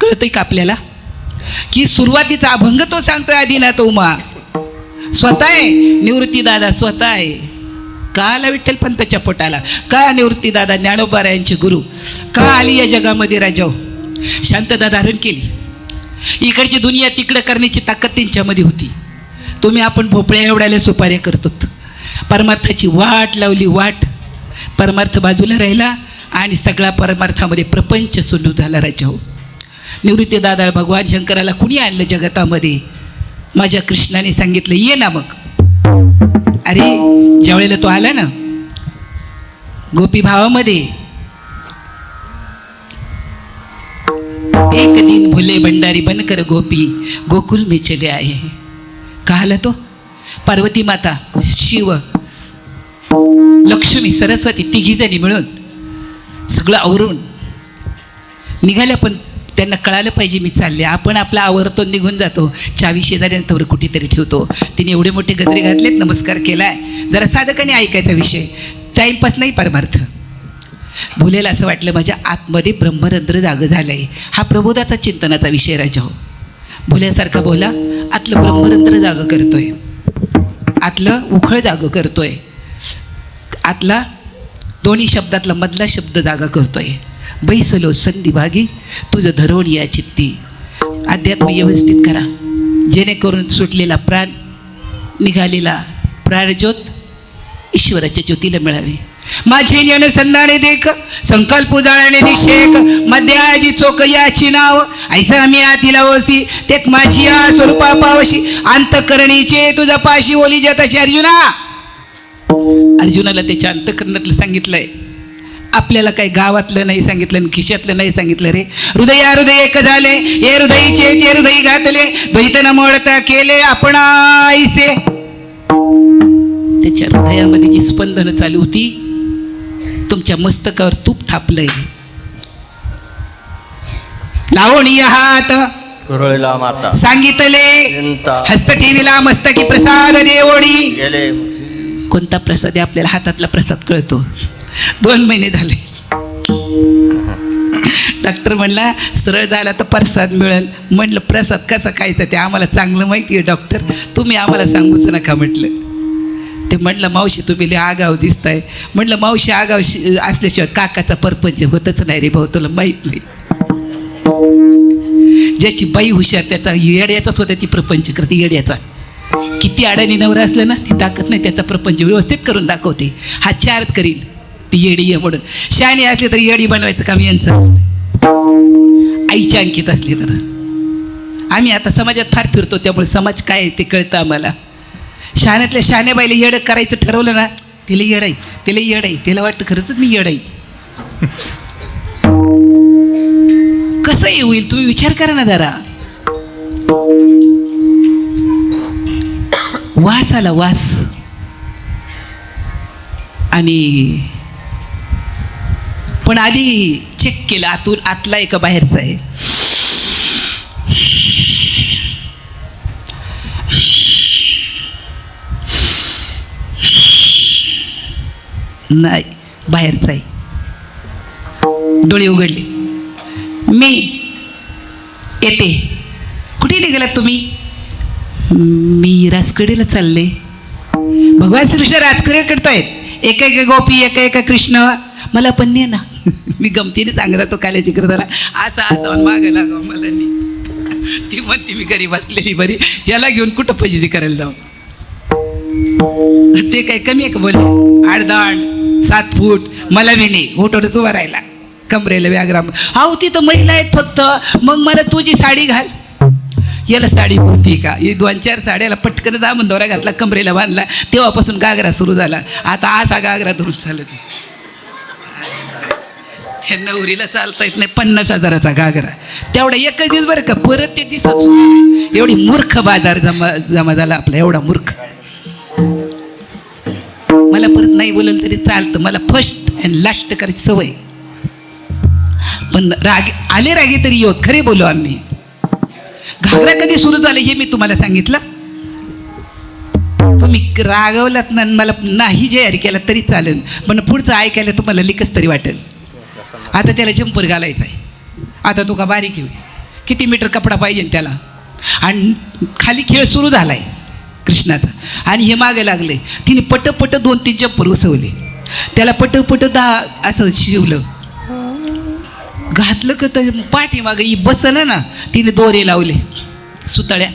कळतंय का आपल्याला की सुरुवातीचा अभंग तो सांगतोय आदिनाथ उमा स्वतः आहे. निवृत्ती दादा स्वतः आहे. का आला विठ्ठल पंताच्या पोटाला? का निवृत्ती दादा ज्ञानोबा यांचे गुरु? का आली या जगामध्ये राजाओ? शांतता धारण केली. इकडची दुनिया तिकडं करण्याची ताकद त्यांच्यामध्ये होती. तुम्ही आपण भोपळ्या एवढ्याला सुपाऱ्या करतो. परमार्थाची वाट लावली, वाट. परमार्थ बाजूला राहिला आणि सगळा परमार्थामध्ये प्रपंच सुरू झाला राजा हो. निवृत्ती दादा भगवान शंकराला कुणी आणलं जगतामध्ये? माझ्या कृष्णाने सांगितलं ये ना मग. अरे ज्यावेळेला तो आला ना गोपी भावामध्ये, एक दिन भुले भंडारी बनकर गोपी गोकुल में चले आए. कहाला तो पार्वती माता, शिव, लक्ष्मी, सरस्वती तिघीजणी मिळून सगळं आवरून निघाल्या. पण त्यांना कळालं पाहिजे मी चालले. आपण आपला आवरतो निघून जातो, चावी शेजाऱ्यांवर कुठेतरी ठेवतो. तिने एवढे मोठे गजरे घातलेत, नमस्कार केलाय, जरा साधकाने ऐकायचा विषय, टाईमपास नाही परमार्थ. भुलेला असं वाटलं माझ्या आतमध्ये ब्रह्मरंध्र जागं झालंय. हा प्रबोधाचा चिंतनाचा विषय राजा हो. भुल्यासारखा बोला, आतलं ब्रह्मरंध्र जागं करतोय, आतलं उखळ जागं करतोय, आतला दोन्ही शब्दातला मधला शब्द जागा करतोय. बैसलो संधिभागी तुझं धरून या चित्ती. अध्यात्म व्यवस्थित करा, जेणेकरून सुटलेला प्राण, निघालेला प्राणज्योत ईश्वराच्या ज्योतीला मिळावी. माझे अनुसंधाने देख संकल्प उजाळणे निषेक मध्ये आजी चोक याची नाव ऐसा मी आतीला ओसी तेत माझी या स्वरूपा पावशी अंतकरणीचे तुझा पाशी ओली जाताची. अर्जुनाला त्याच्या अंतकरणातलं सांगितलंय. आपल्याला काही गावातलं नाही सांगितलं आणि खिशातलं नाही सांगितलं रे. हृदय एक झाले, हे हृदयीचे ते हृदयी घातले, द्वैत न मोडता केले आपण आईसे. त्याच्या हृदयामध्ये जी स्पंदनं चालू होती, तुमच्या मस्तकावर तूप थापलंय. लावणी हात कुरळीला माता सांगितले, हस्त ठेविला मस्तकी प्रसाद देवोडी. गेले. कोणता प्रसाद आहे आपल्याला हातातला प्रसाद कळतो. 2 महिने झाले, डॉक्टर म्हणला सरळ झाला तर प्रसाद मिळेल. म्हटलं प्रसाद कसा खायचा ते आम्हाला चांगलं माहिती आहे डॉक्टर, तुम्ही आम्हाला सांगूच नका म्हटलं. ते म्हटलं मावशी तुम्ही लय आगाव दिसताय. म्हटलं मावशी आगाव असल्याशिवाय काकाचा परपंच होतच नाही रे भाऊ, तुला माहीत नाही. ज्याची बाई हुशार त्याचा येड्याचाच होता, ती प्रपंच करते येड्याचा. किती अडाणी नवरा असलं ना ती ताकद नाही, त्याचा प्रपंच व्यवस्थित करून दाखवते. हा चारत करील ती येडी आहे म्हणून. शहाणी असली तर येडी बनवायचं काम यांचं असतं. आईच्या अंकित असली तर. आम्ही आता समाजात फार फिरतो, त्यामुळे समाज काय आहे ते कळतं आम्हाला. शहाण्यातल्या शहाण्या बाईला येडं करायचं ठरवलं ना, तिला येडाई, तिला येडाई, तिला वाटतं खरंच मी येडाई. कसं हे होईल तुम्ही विचार करा ना जरा. वास आला, वास. आणि पण आधी चेक केलं आतून, आतला आहे का बाहेरचा आहे. नाही, बाहेरचा आहे. डोळे उघडले. मी येते. कुठे निघालात तुम्ही? मी राजकडेला चालले. भगवान श्रीकृष्ण राजकडे करतायत. एका एका गोपी, एका एका कृष्ण. मला पण नाही ना. मी गमतीने सांगत होतो काल्याची करताना, असा असा मागं लागावं मला नाही. ती म्हणते मी घरी बसलेली बरी, याला घेऊन कुठं फजिती करायला जाऊ. ते काय कमी आहे का बोले? 8-7 फूट मला बी नाही, होटोरच उभा राहिला, कमरेला व्याग्राम. अहो तिथं महिला आहेत फक्त. मग मला तुझी साडी घाल. याला साडी पुरती का? 2-4 साड्याला पटकन दामून दोरा घातला, कमरेला बांधला. तेव्हापासून गागरा सुरू झाला. आता असा गागरा धरून चालत. त्यांना उरीला चालता येत नाही. 50,000चा गागरा तेवढा एकच दिवस बरं का, परत ते दिसत. एवढी मूर्ख बाजार जमा झाला आपला, एवढा मूर्ख. मला परत नाही बोललं तरी चालतं, मला फर्स्ट अँड लास्ट करायची सवय. पण आले रागे तरी येत, खरे बोलू आम्ही. घागरा कधी सुरू झालं हे मी तुम्हाला सांगितलं. तुम्ही रागवलात ना, मला नाही जे केला तरी चालेल, पण पुढचं ऐकायला तुम्हाला लिकच तरी वाटेल. आता त्याला जंपर घालायचा आहे. आता तो का बारीक येऊ, किती मीटर कपडा पाहिजे त्याला. आणि खाली खेळ सुरू झाला आहे कृष्णाचा. आणि हे मागे लागले. तिने पटपट 2-3 जंपर उसवले. त्याला पटपट 10 असं शिवलं, घातलं का तर पाठीमागं ही बसलं ना, तिने दोरे लावले सुतळ्या.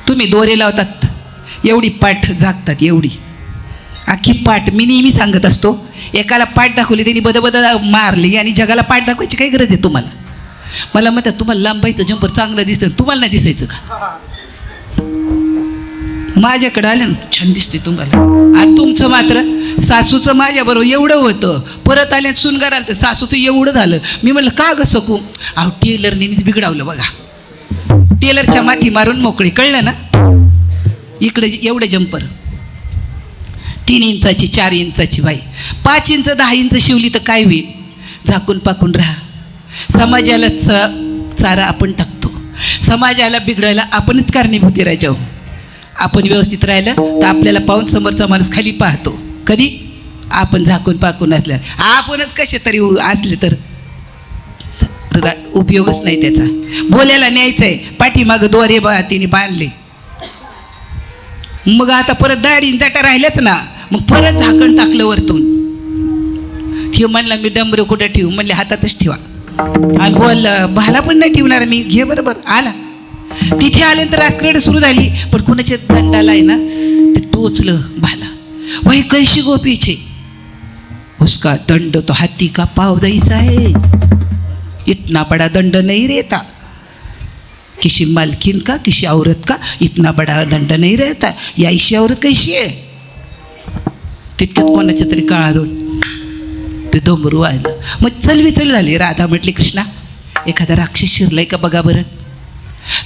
तुम्ही दोरे लावतात एवढी पाठ झाकतात, एवढी अख्खी पाठ. मी नेहमी सांगत असतो, एकाला पाठ दाखवली त्यांनी बदबद मारली आणि जगाला पाठ दाखवायची काय गरज आहे तुम्हाला? मला म्हणतात तुम्हाला लांबायचं जंपर चांगलं दिसेल, तुम्हाला नाही दिसायचं का? माझ्याकडे आलं ना छान दिसते तुम्हाला. आणि तुमचं मात्र सासूचं माझ्याबरोबर एवढं होतं, परत आल्या सुनगार आलं तर सासूचं एवढं झालं. मी म्हणलं का ग सकू? अहो टेलरनेच बिघडावलं बघा. टेलरच्या माथी मारून मोकळी, कळलं ना? इकडे एवढे जंपर 3 इंचाची 4 इंचाची बाई 5 इंच 10 इंच शिवली तर काय होईल? झाकून पाकून राहा. समाजाला चारा आपण टाकतो, समाजाला बिघडायला आपणच कारणीभूत राहायचो. आपण व्यवस्थित राहिलं तर आपल्याला पाहून समोरचा माणूस खाली पाहतो. कधी? आपण झाकून पाकून असल्या, आपणच कसे तरी असले तर उपयोगच नाही त्याचा. बोल्याला न्यायचंय, पाठीमागं दोरे तिने बांधले, मग आता परत दाढी दाटा राहिल्याच ना, मग परत झाकण टाकलं वरतून. ठेव म्हणला मी, डंबर कुठं ठेवू? म्हणले हातातच ठेवा. आणि बोल भाला पण नाही ठेवणार मी, घे बरोबर. आला तिथे आल्यानंतर राजकारड सुरू झाली, पण कोणाच्या दंडाला आहे ना ते टोचलं भाला. वही कैशी गोपीचे उसका दंड तो हाथी का पाव जैसा है, इतना बड़ा दंड नहीं रहता किसी मालकिन का, किसी औरत का इतना बड़ा दंड नहीं रहता. या ऐशी औरत कैशी आहे? तितक्यात कोणाच्या तरी काळाजवळ ते डोंबरू आलं. मग चलविचल झाली. राधा म्हटली, कृष्णा एखादा राक्षस शिरलाय का बघा बरं.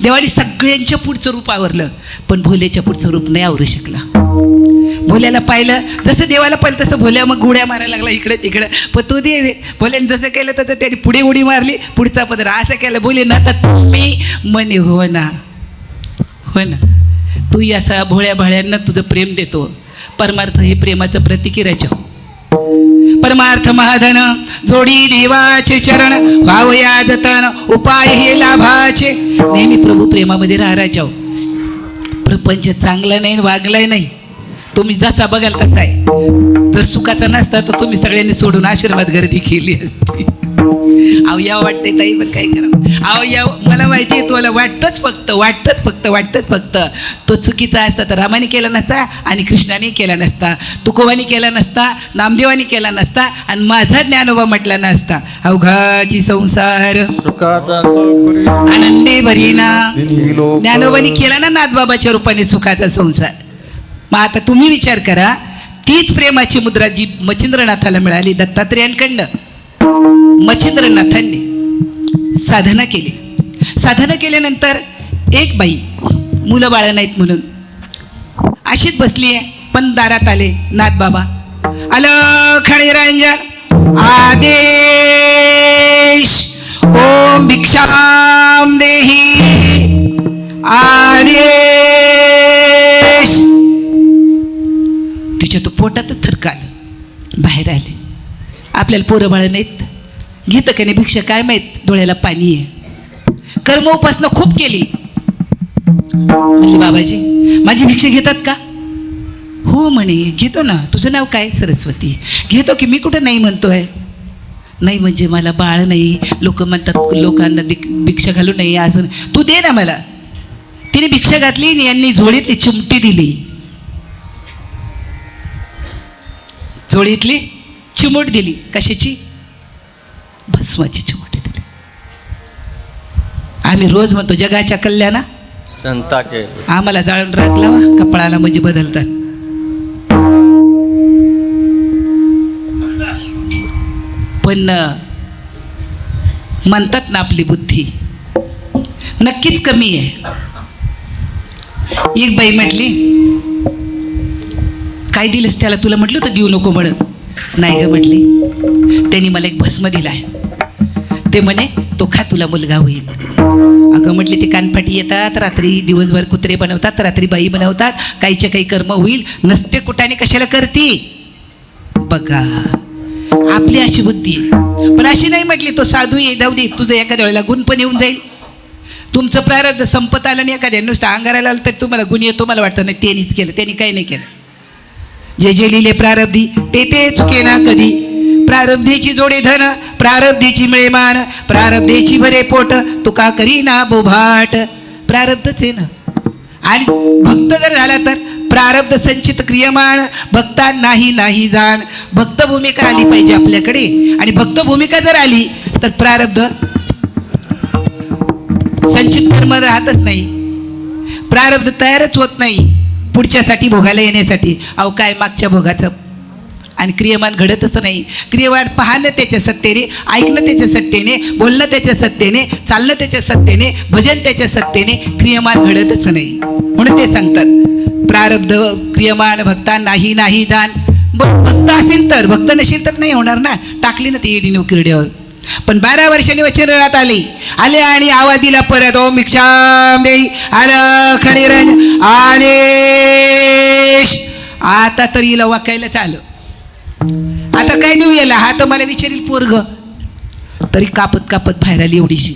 देवाने सगळ्यांच्या पुढचं रूप आवरलं, पण भोल्याच्या पुढचं रूप नाही आवरू शकला. भोल्याला पाहिलं, जसं देवाला पाहिलं तसं भोल्या मग गुड्या मारायला लागला इकडे तिकडे. पण तो दे भोल्याने जसं केलं तसं त्याने पुढे उडी मारली, पुढचा पदर असं केलं. बोले ना तर मी म्हणे हो ना, हो ना, तू या सगळ्या भोळ्या भाळ्यांना तुझं प्रेम देतो. परमार्थ हे प्रेमाचं प्रतीक राहायचं. परमार्थ महाधन जोडी देवाचे चरण, व्हावया जतन उपाय हे लाभाचे. नेहमी प्रभू प्रेमामध्ये राहायचो. प्रपंच चांगलं नाही, वागलंय नाही, तुम्ही जसा बघाल तसा आहे. जर सुखाचा नसता तर तुम्ही सगळ्यांनी सोडून आश्रमात गर्दी केली असती. अहो या वाटते ताई, पण काय करावं. अहो या मला माहिती आहे तुम्हाला वाटतंच फक्त तो चुकीचा असता तर रामाने केला नसता, आणि कृष्णाने केला नसता, तुकोबाने केला नसता, नामदेवाने केला नसता, आणि माझा ज्ञानोबा म्हटला नसता. अवघाची संसार आनंदे भरीना. ज्ञानोबाने केला ना नाथबाबाच्या रूपाने सुखाचा संसार. मग आता तुम्ही विचार करा, तीच प्रेमाची मुद्रा जी मच्छिंद्रनाथाला मिळाली दत्तात्रेयांकडनं. मच्छिंद्रनाथांनी साधना केली. साधना केल्यानंतर एक बाई मुलं बाळ नाहीत म्हणून अशीच बसली आहे, पण दारात आले नाथबाबा. अलख निरंजन आदेश, ओम भिक्षाम देही आदेश. तिच्या तो पोटातच थरकाल. बाहेर आले. आपल्याला पोरं बाळ नाहीत, घेतं का नाही भिक्षा काय माहीत, डोळ्याला पाणी आहे. कर्म उपासना खूप केली. म्हणले बाबाजी माझी भिक्षा घेतात का? हो म्हणे घेतो ना. तुझं नाव काय? सरस्वती. घेतो की. मी कुठं नाही म्हणतोय. नाही म्हणजे मला बाळ नाही, लोक म्हणतात लोकांना भिक्षा घालू नाही असं. तू दे ना मला. तिने भिक्षा घातली, यांनी झोळीतली चिमटी दिली. झोळीतली चिमूट दिली. कशाची? भस्माची चिमूट दिली. आम्ही रोज म्हणतो जगाच्या कल्याणा संताचे, आम्हाला जाळून राख लावा कपाळाला म्हणजे बदलतात. पण म्हणतात ना आपली बुद्धी नक्कीच कमी आहे. एक बाई म्हटली, काय दिलंस त्याला? तुला म्हटलं तर देऊ नको म्हणत. नाही ग म्हटली, त्यांनी मला एक भस्म दिला आहे, ते म्हणे तो खा तुला मुलगा होईल. अगं म्हटली ते कानफाटी येतात रात्री, दिवसभर कुत्रे बनवतात, रात्री बाई बनवतात, काहीच्या काही कर्म होईल. नसते कुठाने कशाला करती? बघा आपली अशी बुद्धी. पण अशी नाही म्हटली तो साधू ये जाऊ दे, तुझं एखाद्या वेळेला गुण पण येऊन जाईल. तुमचं प्रारब्ध संपत आलं नाही, एखाद्या नुसतं अंगारायला आलं तरी तुम्हाला गुण येतो. मला वाटतं नाही त्यांनीच केलं, त्यांनी काही नाही केलं. जे जे लिहिले प्रारब्धी ते चुके ना कधी. प्रारब्धीची जोडे धन, प्रारब्धीची मिळे मान, प्रारब्धीची भरे पोट, तुका करी ना बोभाट. प्रारब्धच आहे ना. आणि भक्त जर झाला तर प्रारब्ध संचित क्रियमाण, भक्ता नाही नाही जाण. भक्त भूमिका आली पाहिजे आपल्याकडे. आणि भक्त भूमिका जर आली तर प्रारब्ध संचित कर्म राहतच नाही. प्रारब्ध तयारच होत नाही पुढच्यासाठी भोगायला येण्यासाठी. अहो काय मागच्या भोगाचं आणि क्रियमान घडतच नाही. क्रियमान पाहणं त्याच्या सत्तेने, ऐकणं त्याच्या सत्तेने, बोलणं त्याच्या सत्तेने, चालणं त्याच्या सत्तेने, भजन त्याच्या सत्तेने, क्रियमान घडतच नाही. म्हणून ते सांगतात प्रारब्ध क्रियमान भक्ता नाही नाही दान. भक्त असेल तर, भक्त नसेल तर नाही होणार ना. टाकली ना ती येडी नोकरड्यावर. पण 12 वर्षांनी वचनरात आले आणि आवाज दिला परत, ओम भिक्षाम देई अलख निरंजन आनेश. आता तर हिला वाकायलाच आलं. आता काय देऊ याला, हा तर मला विचारील पोरग. तरी कापत कापत बाहेर आली एवढीशी.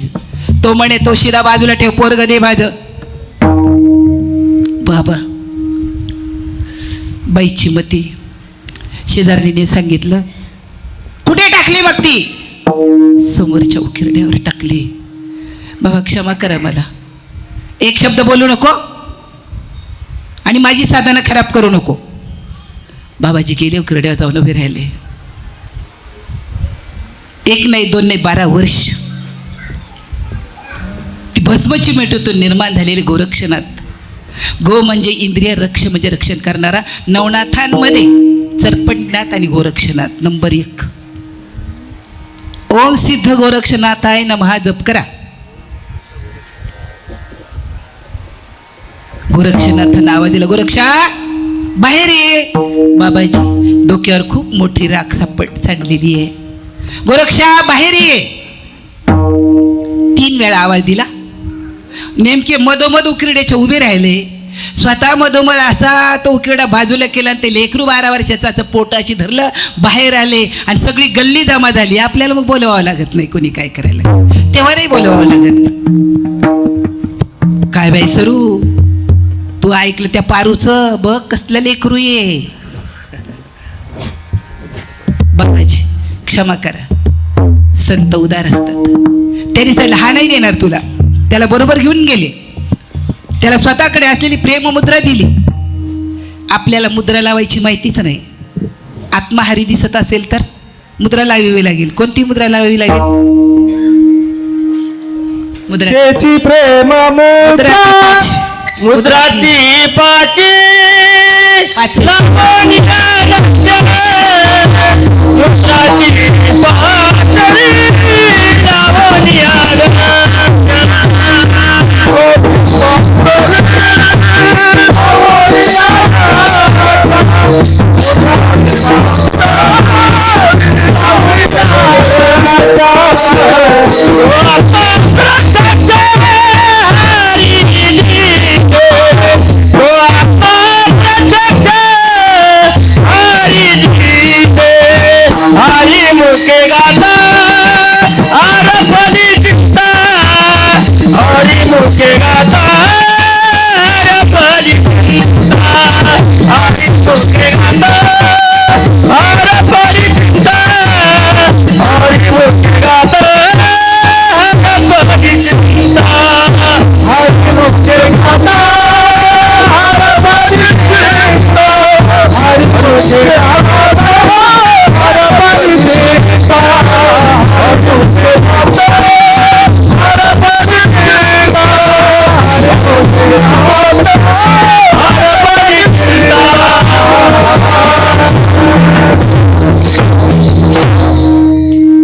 तो म्हणे तो शिरा बाजूला ठेव, पोरग दे माझं. बाबा बाईची मती. शेजारणीने सांगितलं, कुठे टाकली मग ती? समोरच्या उकिरड्यावर टाकली. बाबा क्षमा करा, मला एक शब्द बोलू नको आणि माझी साधना खराब करू नको. बाबाजी गेले, उकिरड्यावर जाऊन उभे राहिले. 1 नाही 2 नाही 12 वर्ष ती भस्मची मेटूतून निर्माण झालेली गोरक्षनाथ. गो म्हणजे इंद्रिय, रक्ष म्हणजे रक्षण करणारा. नवनाथांमध्ये चरपटनाथ आणि गोरक्षनाथ नंबर 1. ओम सिद्ध गोरक्षनाथाय नमः जप करा. गोरक्षनाथ नाव दिलं, गोरक्षा बाहेर ये. बाबाजी डोक्यावर खूप मोठी राख सांडलेली आहे. गोरक्षा बाहेर ये. 3 वेळा आवाज दिला. नेमके मधोमध उकिरड्याचे उभे राहिले. स्वतः मधोमध असा तो उकिरडा बाजूला केला आणि ते लेकरू 12 वर्षाचं पोटाशी धरलं, बाहेर आले आणि सगळी गल्ली जमा झाली. आपल्याला मग बोलवावं लागत नाही कोणी काय करायला, तेव्हा नाही बोलवावं लागत. काय बाई सरू, तू ऐकलं त्या पारूचं? बघ कसलं लेकरू ये. बाबाजी क्षमा करा, संत उदार असतात. त्यांनी त्याला हा नाही देणार तुला. त्याला बरोबर घेऊन गेले. त्याला स्वतःकडे असलेली प्रेममुद्रा दिली. आपल्याला मुद्रा लावायची माहितीच नाही. आत्माहारी दिसत असेल तर मुद्रा लावावी लागेल. कोणती मुद्रा लावावी लागेल? मुद्रा त्याची प्रेम मुद्रा ती पाची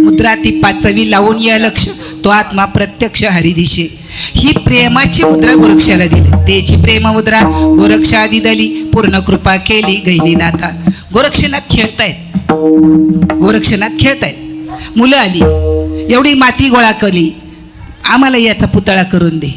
मुद्रा ती 5वी लावून या लक्ष, तो आत्मा प्रत्यक्ष हरिदिशे. ही प्रेमाची मुद्रा गोरक्षाला दिली. त्याची प्रेममुद्रा गोरक्षादी दिली. पूर्ण कृपा केली गहिनीनाथा. गोरक्षनाथ खेळतायत. गोरक्षनाथ खेळतायत. मुलं आली, एवढी माती गोळा केली. आम्हाला याचा पुतळा करून दे.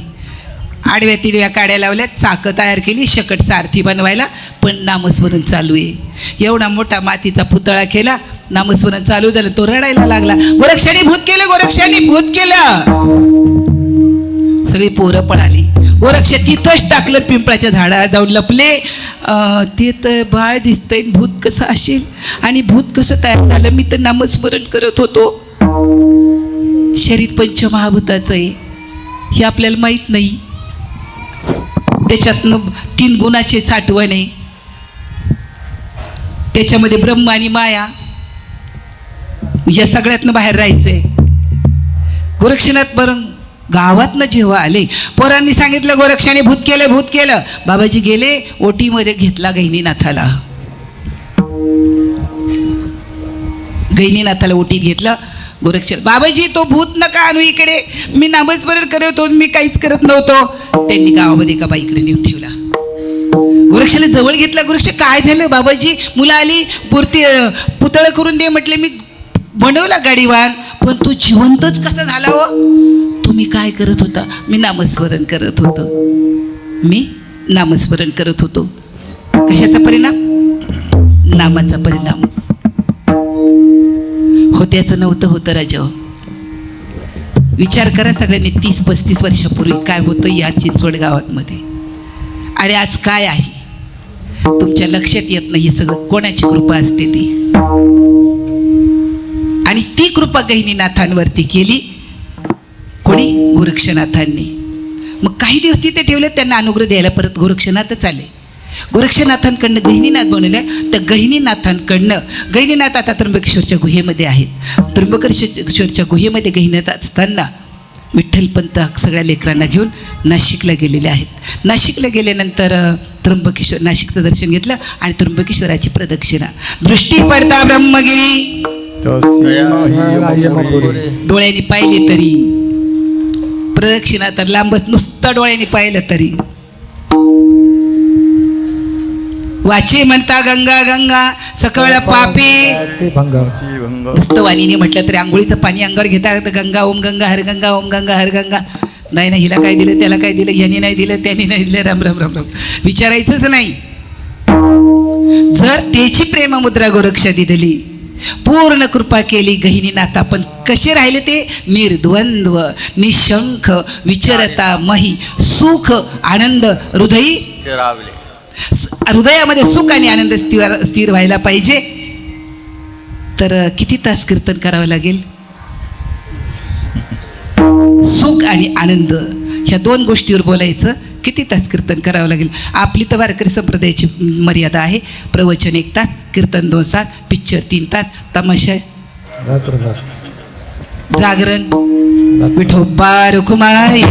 आडव्या तिडव्या काड्या लावल्या, चाकं तयार केली, शकट सारथी बनवायला. पण नामस्मरण चालू आहे. एवढा मोठा मातीचा पुतळा केला. नामस्मरण चालू झालं. तो रडायला लागला. गोरक्षाने भूत केलं, गोरक्षाने भूत केलं. सगळी पोरं पळाली. गोरक्ष तिथंच टाकलं, पिंपळाच्या झाडावर जाऊन लपले. ते तर बाळ दिसतंय, भूत कसं असेल आणि भूत कसं तयार झालं? मी तर नामस्मरण करत होतो. शरीर पंचमहाभूताचं आहे हे आपल्याला माहीत नाही. त्याच्यातनं 3 गुणाचे साठवण आहे. त्याच्यामध्ये ब्रह्म आणि माया, या सगळ्यातनं बाहेर राहायचंय. गोरक्षनाथ बरं गावातनं जेव्हा आले, पोरांनी सांगितलं गोरक्षाने भूत केलं, भूत केलं. बाबाजी गेले, ओटीमध्ये घेतला गहिनीनाथाला. गहिनीनाथाला ओटीत घेतलं. गोरक्षण बाबाजी तो भूत नका आणू इकडे, मी नामस्मरण करत होतो, मी काहीच करत नव्हतो. त्यांनी गावामध्ये एका बाईकडे नेऊन ठेवला. गोरक्षाला जवळ घेतला. गोरक्ष काय झालं बाबाजी? मुलं आली, पुतळं करून दे म्हटले. मी बनवला गाडीवान, पण तू जिवंतच कसा झाला हो? तुम्ही काय करत होता? मी नामस्मरण करत होतो. मी नामस्मरण करत होतो. कशाचा परिणाम? नामाचा परिणाम. होत्याचं नव्हतं होतं राजा. विचार करा सगळ्यांनी, 30-35 वर्षापूर्वी काय होतं या चिंचवड गावामध्ये आणि आज काय आहे. तुमच्या लक्षात येत नाही. हे सगळं कोणाची कृपा असते ती, आणि ती कृपा गहिनीनाथांवरती केली. कोणी? गोरक्षनाथांनी. मग काही दिवस तिथे ठेवले, त्यांना अनुग्रह द्यायला परत गोरक्षनाथच आले. गोरक्षनाथांकडनं गहिनीनाथ बनवल्या. त्या गहिनीनाथ आता त्र्यंबकेश्वरच्या गुहेमध्ये आहेत. त्र्यंबकेश्वरच्या गुहेमध्ये गहिनीनाथ असताना विठ्ठलपंत सगळ्या लेकरांना घेऊन नाशिकला गेलेले आहेत. नाशिकला गेल्यानंतर नाशिकचं दर्शन घेतलं आणि त्र्यंबकेश्वराची प्रदक्षिणा. दृष्टी पडता ब्रह्मगिरी, डोळ्यांनी पाहिले तरी प्रदक्षिणा तर लांबत, नुसतं डोळ्यांनी पाहिलं तरी. वाचे म्हणता गंगा गंगा, सकळ पापी नुसतं वाणीने म्हटलं तरी आंघोळीचं पाणी अंगावर घेता गंगा ओम गंगा हर गंगा ओम गंगा हर गंगा. नाही नाही, हिला काय दिलं, त्याला काय दिलं, याने नाही दिलं, त्याने नाही दिलं, राम राम राम राम विचारायचंच नाही. जर त्याची प्रेममुद्रा गोरक्षा दिली, पूर्ण कृपा केली गहिनीनाथ, आपण कसे राहिले ते? निर्द्वंद्व, निशंख, विचरता मही, सुख आनंद हृदयी, हृदयामध्ये सुख आणि आनंद स्थिर व्हायला पाहिजे. तर किती तास कीर्तन करावं लागेल? सुख आणि आनंद ह्या दोन गोष्टीवर बोलायचं. किती तास कीर्तन करावं लागेल? आपली तर वारकरी संप्रदायाची मर्यादा आहे. प्रवचन 1 तास, कीर्तन 2 तास, पिक्चर 3 तास, तमाशा, जागरण, विठोबा रुक्माई.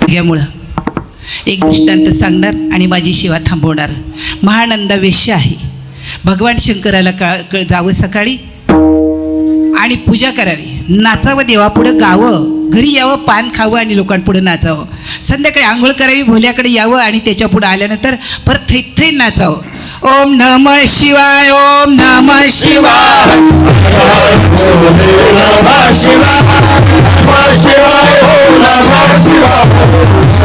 यामुळं एक दृष्टांत सांगणार आणि माझी सेवा थांबवणार. महानंदा वेश्या आहे. भगवान शंकराला जावं सकाळी आणि पूजा करावी, नाचावं, देवापुढं गावं, घरी यावं, पान खावं आणि लोकांपुढं नाचावं. संध्याकाळी आंघोळ करावी, भोल्याकडे यावं आणि त्याच्या पुढं आल्यानंतर परत थै नाचावं. ओम नमः शिवाय, ओम नमः शिवाय, नमः शिवाय, नमः शिवाय, ओम नमः शिवाय.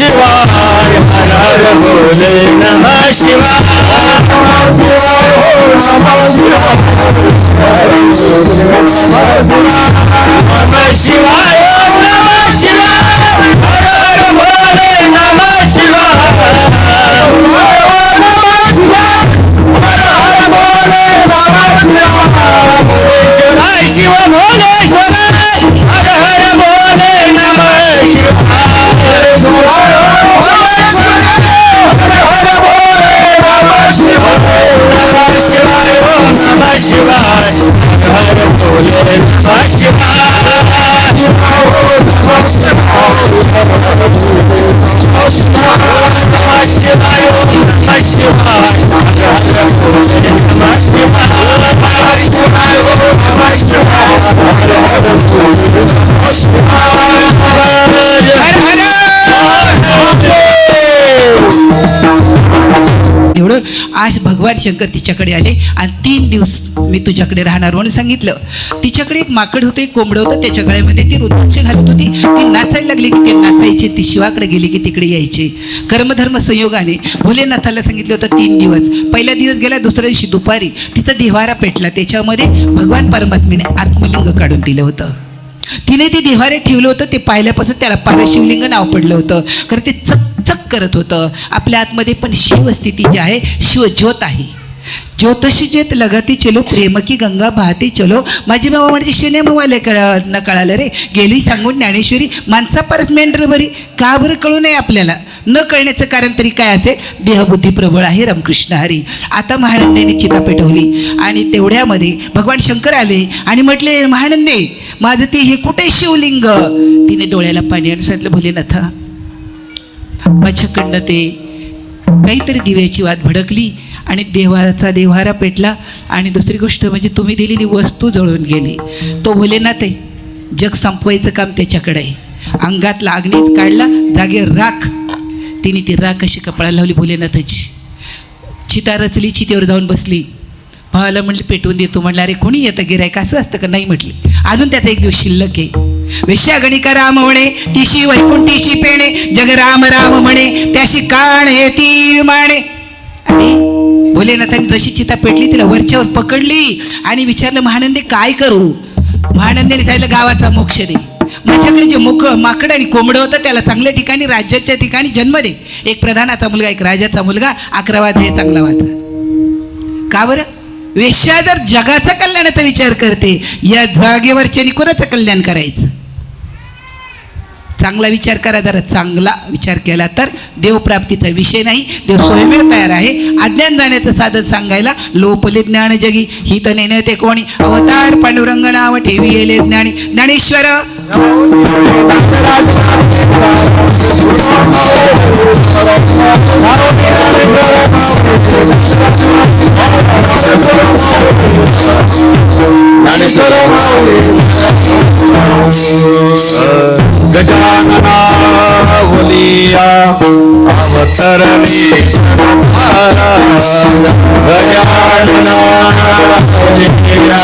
शिवाय हर हर बोले नमः शिवाय नमः शिवाय नमः शिवाय हर हर भोले नमः शिवाय शिव भोलेश्वर हर हर भोले नमः एवढं आज भगवान शंकर तिच्याकडे आले आणि 3 दिवस मी तुझ्याकडे राहणार म्हणून सांगितलं. तिच्याकडे एक माकड होतं, एक कोंबडं होतं, त्याच्या गळ्यामध्ये ती रुद्राक्ष घालत होती. ती नाचायला लागली की ते नाचायचे, ती शिवाकडे गेली की तिकडे यायचे. कर्मधर्म संयोगाने भोलेनाथाला सांगितलं होतं 3 दिवस. पहिला दिवस गेला, दुसऱ्या दिवशी दुपारी तिचा देव्हारा पेटला. त्याच्यामध्ये भगवान परमात्म्याने आत्मलिंग काढून दिलं होतं. तिने ते देव्हारे ठेवलं होतं. ते पाहिल्यापासून त्याला पारशिवलिंग नाव पडलं होतं. कारण ते चकचक करत होतं. आपल्या आतमध्ये पण शिवस्थिती जी आहे, शिवज्योत आहे. ज्योतशी जेत लगाती चलो प्रेम की गंगा बहाती चलो. माझी बाबा म्हणजे सिनेमावाले न कळालं रे. गेली सांगून ज्ञानेश्वरी माणसा परत मेंढर बरी. का बरं कळू नये आपल्याला? न कळण्याचं कारण तरी काय असेल? देहबुद्धी प्रबळ आहे. रामकृष्ण हरी. आता महानंदेने चिता पेटवली आणि तेवढ्यामध्ये भगवान शंकर आले आणि म्हटले, महानंदे माझं ते हे कुठे शिवलिंग? तिने डोळ्याला पाणी आणून सांगितलं, भोलेनाथा माझ्याकडनं ते काहीतरी दिव्याची वात भडकली आणि देव्हारा पेटला. आणि दुसरी गोष्ट म्हणजे तुम्ही दिलेली वस्तू जळून गेली. तो भोलेनाथ आहे, जग संपवायचं काम त्याच्याकडे आहे. अंगातला अग्नीत काढला, जागेवर राख. तिने ती राख अशी कपाळाला लावली भोलेनाथाची. चिता रचली, चितेवर जाऊन बसली. भावाला म्हणले पेटवून देतो. म्हणलं अरे कोणी येतं गिरायक? असं असतं का? नाही म्हटले. अजून त्याचा एक दिवस शिल्लक आहे. वेश्यागणिका राम म्हणे, तिशी वैकुंठीशी पेणे, जग राम राम म्हणे, त्याशी काण येती माणे. अरे भोलेनाथांनी जशी चिता पेटली तिला वरच्यावर पकडली आणि विचारलं, महानंदे काय करू? महानंदेने सांगितलं, गावाचा मोक्ष दे. माझ्याकडे जे माकड आणि कोंबडं होतं त्याला चांगल्या ठिकाणी, राज्याच्या ठिकाणी जन्म दे. एक प्रधानाचा मुलगा, एक राजाचा मुलगा, 11 वाजले चांगला वाजला. का बरं? वेश्या जर जगाचा कल्याणाचा विचार करते, या जागेवरच्या कोणाचं कल्याण करायचं? चांगला विचार करा. जरा चांगला विचार केला तर देवप्राप्तीचा विषय नाही. देव स्वयंमेव तयार आहे. अज्ञान जाण्याचं साधन सांगायला. लोपले ज्ञान जगी हित नेणे ते कोणी, अवतार पांडुरंग नाव ठेवी येले ज्ञानी. ज्ञानेश्वर गजानना बोलिया अवतरणी गजानना बोलिया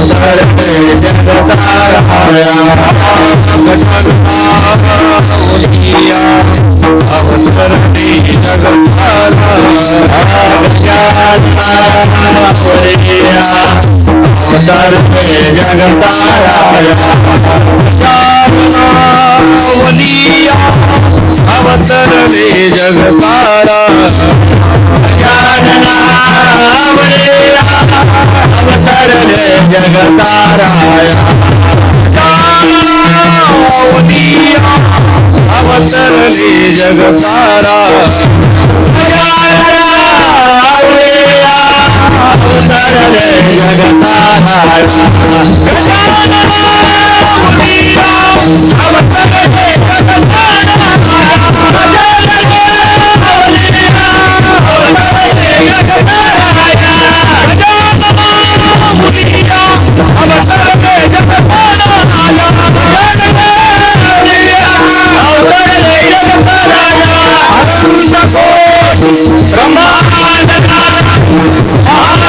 अवतरणी जगताराया. गजानना बोलिया अवतरणी जगताराया. गजानना बोलिया अवतरणी जगताराया. वलिया अवतरणे जगतारा. गजानना वलिया अवतरणे जगताराया. गजानना वलिया अवतरणे जगतारा. गजानना वलिया अवतरणे जगताराया. ब्रह्मांड